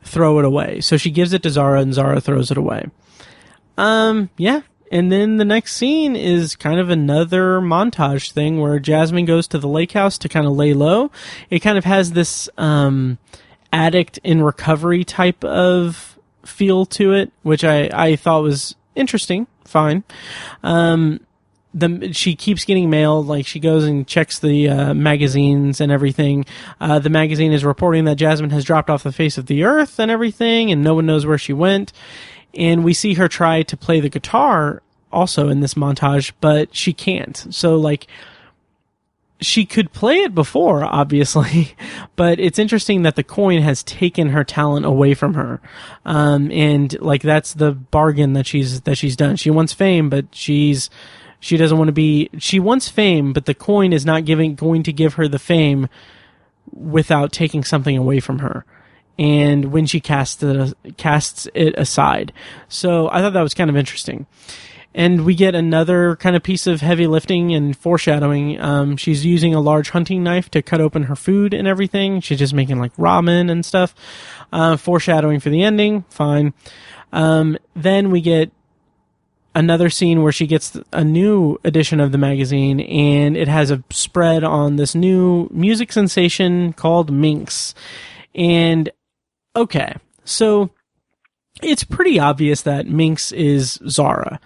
throw it away. So she gives it to Zara, and Zara throws it away. Yeah. And then the next scene is kind of another montage thing where Jasmine goes to the lake house to kind of lay low. It kind of has this addict in recovery type of feel to it, which I thought was interesting. Fine. She keeps getting mail, like she goes and checks the magazines and everything. The magazine is reporting that Jasmine has dropped off the face of the earth and everything, and no one knows where she went. And we see her try to play the guitar also in this montage, but she can't. So, like, she could play it before, obviously, but it's interesting that the coin has taken her talent away from her. And, like, that's the bargain that she's done. She wants fame, but she doesn't want to be... She wants fame, but the coin is not going to give her the fame without taking something away from her. And when she casts it aside. So I thought that was kind of interesting. And we get another kind of piece of heavy lifting and foreshadowing. She's using a large hunting knife to cut open her food and everything. She's just making like ramen and stuff. Foreshadowing for the ending. Fine. Then we get another scene where she gets a new edition of the magazine, and it has a spread on this new music sensation called Minx. And okay, so it's pretty obvious that Minx is Zara,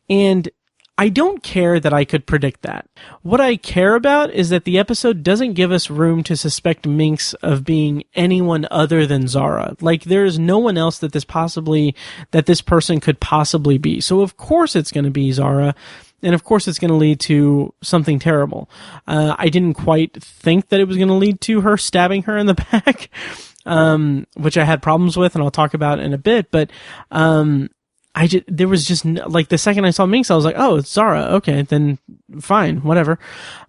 and I don't care that I could predict that. What I care about is that the episode doesn't give us room to suspect Minx of being anyone other than Zara. Like, there is no one else that this person could possibly be. So of course it's going to be Zara, and of course it's going to lead to something terrible. I didn't quite think that it was going to lead to her stabbing her in the back. Which I had problems with, and I'll talk about in a bit, but, there was just, like, the second I saw Minx, I was like, oh, it's Zara. Okay, then fine, whatever.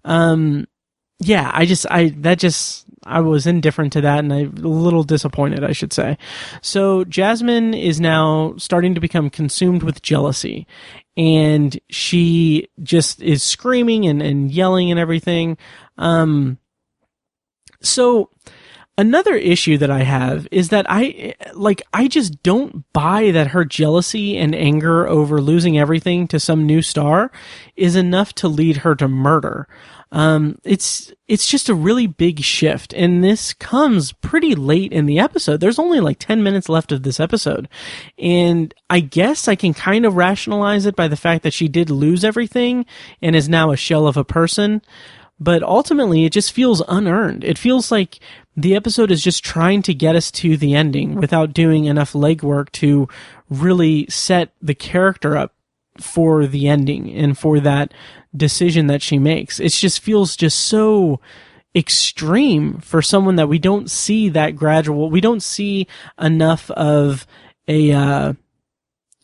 Yeah, I was indifferent to that, and a little disappointed, I should say. So Jasmine is now starting to become consumed with jealousy, and she just is screaming and yelling and everything. So another issue that I have is that I just don't buy that her jealousy and anger over losing everything to some new star is enough to lead her to murder. It's just a really big shift, and this comes pretty late in the episode. There's only like 10 minutes left of this episode, and I guess I can kind of rationalize it by the fact that she did lose everything and is now a shell of a person. But ultimately, it just feels unearned. It feels like the episode is just trying to get us to the ending without doing enough legwork to really set the character up for the ending and for that decision that she makes. It just feels just so extreme for someone that we don't see that gradual. We don't see enough of a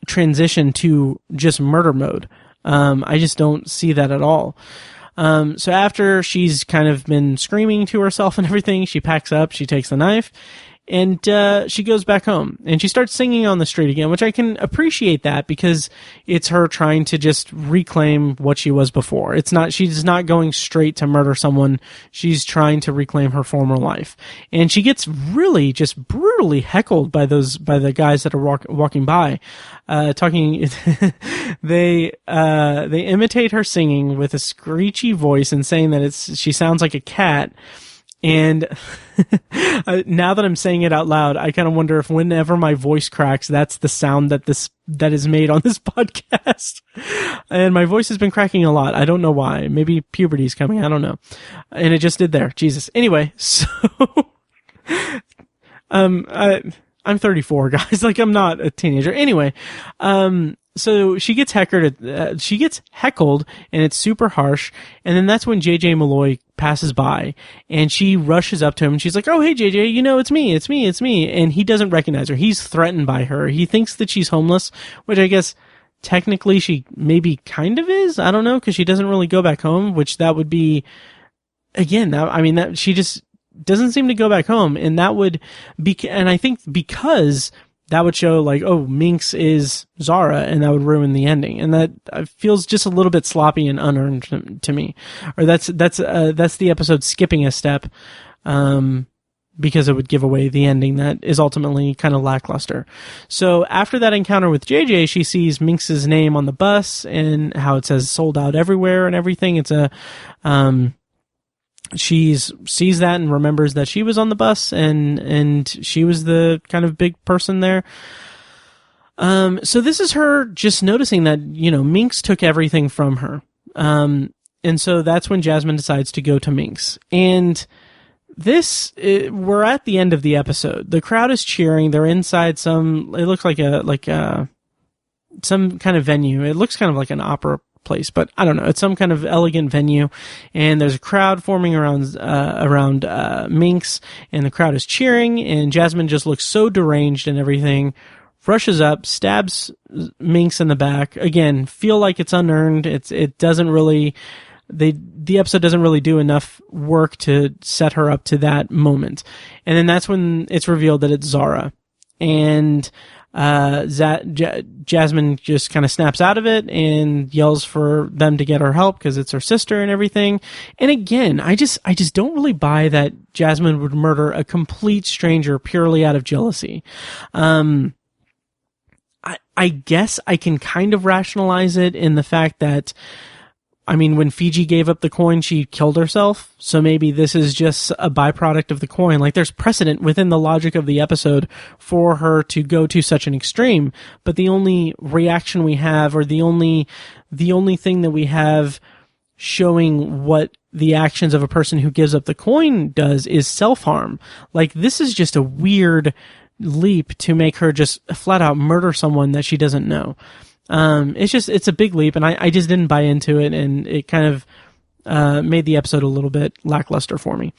transition to just murder mode. I just don't see that at all. So after she's kind of been screaming to herself and everything, she packs up, she takes the knife, and she goes back home. And she starts singing on the street again, which I can appreciate that because it's her trying to just reclaim what she was before. She's not going straight to murder someone. She's trying to reclaim her former life. And she gets really just brutally heckled by the guys that are walking by, talking. They imitate her singing with a screechy voice and saying that she sounds like a cat. And now that I'm saying it out loud, I kind of wonder if whenever my voice cracks, that's the sound that is made on this podcast. And my voice has been cracking a lot. I don't know why. Maybe puberty's coming. I don't know. And it just did there. Jesus. Anyway, so I'm 34, guys. Like, I'm not a teenager. Anyway, so she gets heckled, and it's super harsh. And then that's when JJ Malloy passes by, and she rushes up to him, and she's like, "Oh, hey, JJ, it's me." And he doesn't recognize her. He's threatened by her. He thinks that she's homeless, which I guess technically she maybe kind of is. I don't know, because she doesn't really go back home, which that would be, again, that she just doesn't seem to go back home. And that would be, and I think because that would show like, oh, Minx is Zara, and that would ruin the ending. And that feels just a little bit sloppy and unearned to me. Or that's the episode skipping a step, because it would give away the ending that is ultimately kind of lackluster. So after that encounter with JJ, she sees Minx's name on the bus and how it says sold out everywhere and everything. It's she sees that and remembers that she was on the bus and she was the kind of big person there. So this is her just noticing that, Minx took everything from her. And so that's when Jasmine decides to go to Minx. And we're at the end of the episode. The crowd is cheering. They're inside it looks like some kind of venue. It looks kind of like an opera place, but I don't know. It's some kind of elegant venue, and there's a crowd forming around Minx, and the crowd is cheering, and Jasmine just looks so deranged and everything, rushes up, stabs Minx in the back. Again, feel like it's unearned. It doesn't really, the episode doesn't really do enough work to set her up to that moment. And then that's when it's revealed that it's Zara. And Jasmine just kind of snaps out of it and yells for them to get her help because it's her sister and everything. And again, I just don't really buy that Jasmine would murder a complete stranger purely out of jealousy. I guess I can kind of rationalize it in the fact that, when Fiji gave up the coin, she killed herself. So maybe this is just a byproduct of the coin. Like, there's precedent within the logic of the episode for her to go to such an extreme. But the only reaction we have, or the only thing that we have showing what the actions of a person who gives up the coin does is self-harm. Like, this is just a weird leap to make her just flat out murder someone that she doesn't know. It's a big leap, and I just didn't buy into it, and it kind of made the episode a little bit lackluster for me.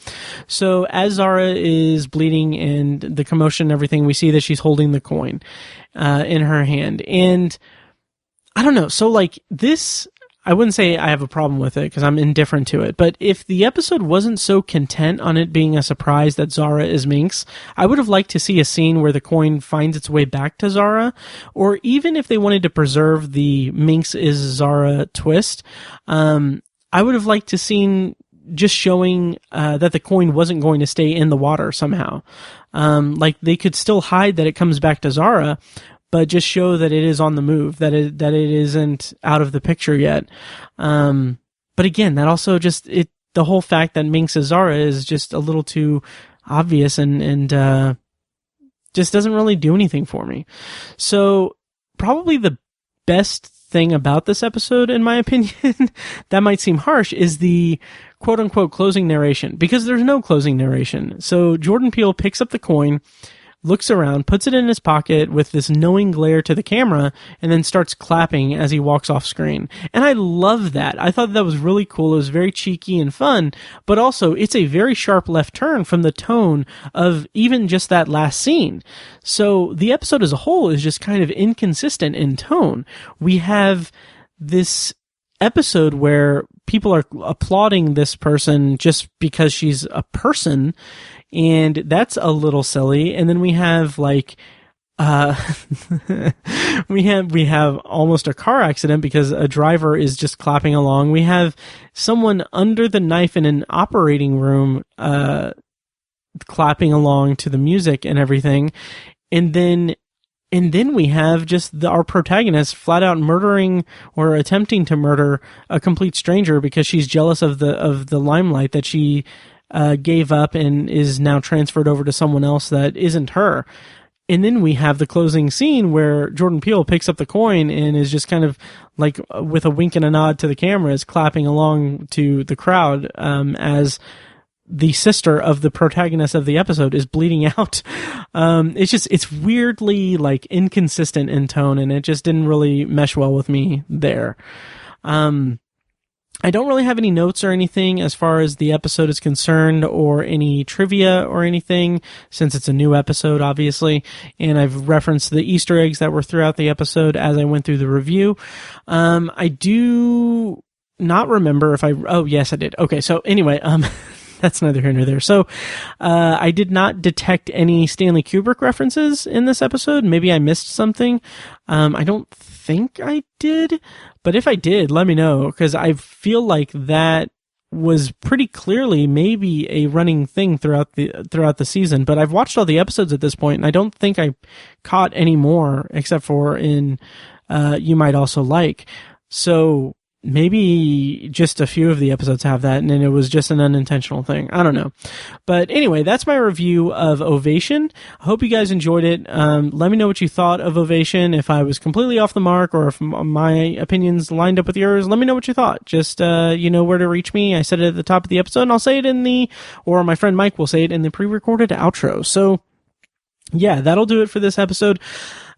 So as Zara is bleeding and the commotion and everything, we see that she's holding the coin in her hand. And I don't know, so like this, I wouldn't say I have a problem with it because I'm indifferent to it, but if the episode wasn't so content on it being a surprise that Zara is Minx, I would have liked to see a scene where the coin finds its way back to Zara, or even if they wanted to preserve the Minx is Zara twist, I would have liked to seen just showing that the coin wasn't going to stay in the water somehow. Like they could still hide that it comes back to Zara, but just show that it is on the move, that it isn't out of the picture yet. But again, that also just, the whole fact that Minx is Zara is just a little too obvious and just doesn't really do anything for me. So probably the best thing about this episode, in my opinion, that might seem harsh, is the quote unquote closing narration, because there's no closing narration. So Jordan Peele picks up the coin, looks around, puts it in his pocket with this knowing glare to the camera, and then starts clapping as he walks off screen. And I love that. I thought that was really cool. It was very cheeky and fun, but also it's a very sharp left turn from the tone of even just that last scene. So the episode as a whole is just kind of inconsistent in tone. We have this episode where people are applauding this person just because she's a person, and that's a little silly. And then we have like we have almost a car accident because a driver is just clapping along. We have someone under the knife in an operating room clapping along to the music and everything. And then we have just our protagonist flat out murdering or attempting to murder a complete stranger because she's jealous of the limelight that she gave up and is now transferred over to someone else that isn't her. And then we have the closing scene where Jordan Peele picks up the coin and is just kind of like with a wink and a nod to the camera is clapping along to the crowd as the sister of the protagonist of the episode is bleeding out. It's weirdly like inconsistent in tone, and it just didn't really mesh well with me there. I don't really have any notes or anything as far as the episode is concerned, or any trivia or anything, since it's a new episode, obviously, and I've referenced the Easter eggs that were throughout the episode as I went through the review. I do not remember if oh, yes, I did. Okay, so anyway, that's neither here nor there. So, I did not detect any Stanley Kubrick references in this episode. Maybe I missed something. I don't think I did, but if I did, let me know, because I feel like that was pretty clearly maybe a running thing throughout the season. But I've watched all the episodes at this point, and I don't think I caught any more, except for in You Might Also Like. So maybe just a few of the episodes have that, and then it was just an unintentional thing. I don't know. But anyway, that's my review of Ovation. I hope you guys enjoyed it. Let me know what you thought of Ovation. If I was completely off the mark, or if my opinions lined up with yours, let me know what you thought. Just, you know where to reach me. I said it at the top of the episode, and I'll say it or my friend Mike will say it in the pre-recorded outro. So, yeah, that'll do it for this episode.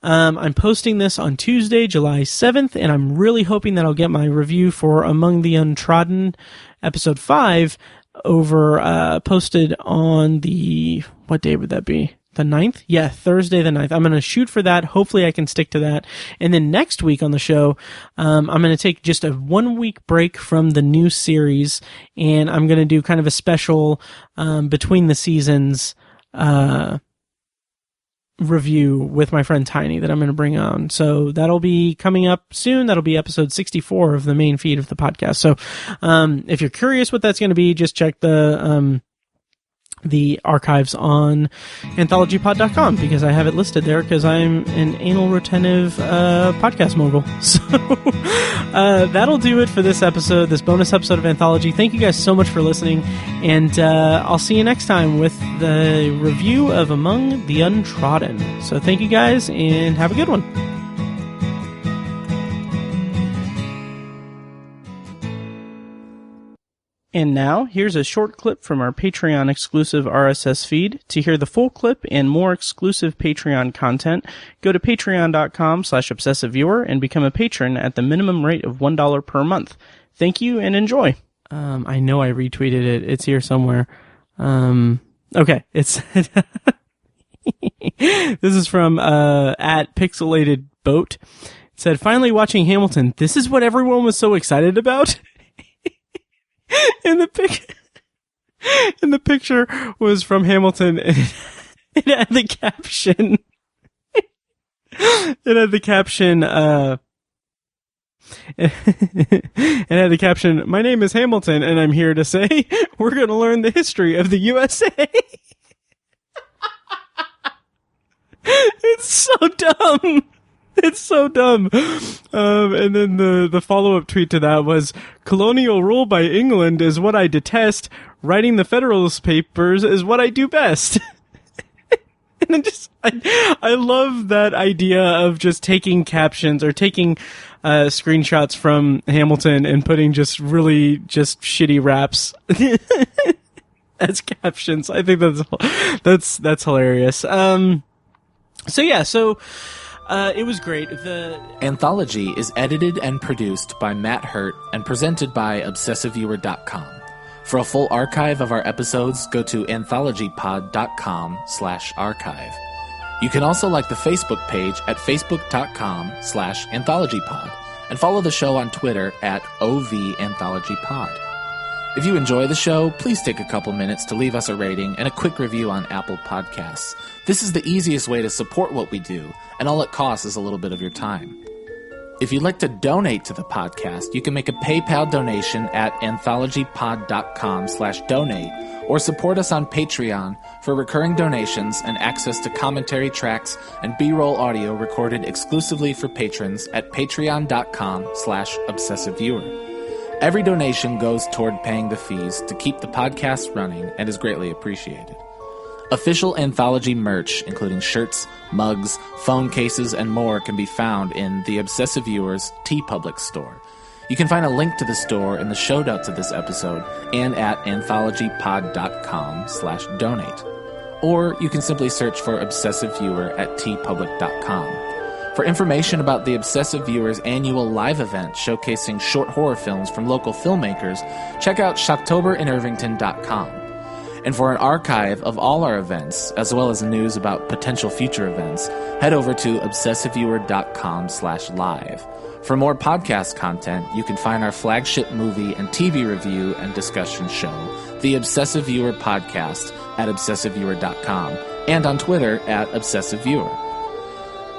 I'm posting this on Tuesday, July 7th, and I'm really hoping that I'll get my review for Among the Untrodden, episode 5, posted on what day would that be? The 9th? Yeah, Thursday the 9th. I'm going to shoot for that. Hopefully I can stick to that. And then next week on the show, I'm going to take just a 1-week break from the new series, and I'm going to do kind of a special, between the seasons, review with my friend Tiny that I'm going to bring on. So that'll be coming up soon. That'll be episode 64 of the main feed of the podcast. So, if you're curious what that's going to be, just check the archives on anthologypod.com, because I have it listed there, because I'm an anal retentive podcast mogul. So that'll do it for this episode, this bonus episode of Anthology. Thank you guys so much for listening, and I'll see you next time with the review of Among the Untrodden. So thank you guys, and have a good one. And now, here's a short clip from our Patreon-exclusive RSS feed. To hear the full clip and more exclusive Patreon content, go to patreon.com/obsessiveviewer and become a patron at the minimum rate of $1 per month. Thank you, and enjoy. I know I retweeted it. It's here somewhere. Okay, it's... This is from at Pixelated Boat. It said, finally watching Hamilton. This is what everyone was so excited about? And the picture was from Hamilton, and it had the caption. It had the caption, "My name is Hamilton, and I'm here to say we're going to learn the history of the USA." It's so dumb. It's so dumb. And then the follow-up tweet to that was, colonial rule by England is what I detest. Writing the Federalist Papers is what I do best. And I love that idea of just taking captions or taking screenshots from Hamilton and putting just shitty raps as captions. I think that's hilarious. It was great. The Anthology is edited and produced by Matt Hurt and presented by ObsessiveViewer.com. For a full archive of our episodes, go to anthologypod.com/archive. You can also like the Facebook page at facebook.com/anthologypod and follow the show on Twitter at OVAnthologyPod. If you enjoy the show, please take a couple minutes to leave us a rating and a quick review on Apple Podcasts. This is the easiest way to support what we do, and all it costs is a little bit of your time. If you'd like to donate to the podcast, you can make a PayPal donation at anthologypod.com/donate or support us on Patreon for recurring donations and access to commentary tracks and B-roll audio recorded exclusively for patrons at patreon.com/obsessiveviewer. Every donation goes toward paying the fees to keep the podcast running and is greatly appreciated. Official Anthology merch, including shirts, mugs, phone cases, and more, can be found in the Obsessive Viewer's TeePublic store. You can find a link to the store in the show notes of this episode and at anthologypod.com/donate. Or you can simply search for Obsessive Viewer at tpublic.com. For information about the Obsessive Viewer's annual live event showcasing short horror films from local filmmakers, check out shocktoberinirvington.com. And for an archive of all our events, as well as news about potential future events, head over to obsessiveviewer.com/live. For more podcast content, you can find our flagship movie and TV review and discussion show, The Obsessive Viewer Podcast, at obsessiveviewer.com, and on Twitter at obsessiveviewer.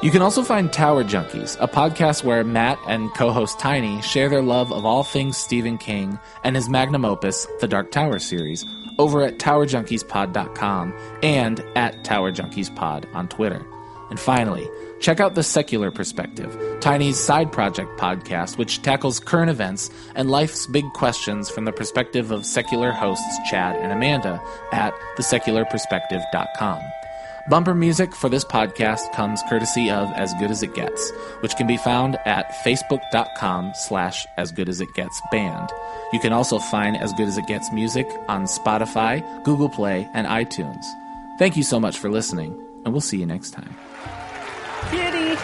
You can also find Tower Junkies, a podcast where Matt and co-host Tiny share their love of all things Stephen King and his magnum opus, The Dark Tower series, over at towerjunkiespod.com and at towerjunkiespod on Twitter. And finally, check out The Secular Perspective, Tiny's side project podcast, which tackles current events and life's big questions from the perspective of secular hosts Chad and Amanda at thesecularperspective.com. Bumper music for this podcast comes courtesy of As Good As It Gets, which can be found at facebook.com/asgoodasitgetsband. You can also find As Good As It Gets music on Spotify, Google Play, and iTunes. Thank you so much for listening, and we'll see you next time. Kitty!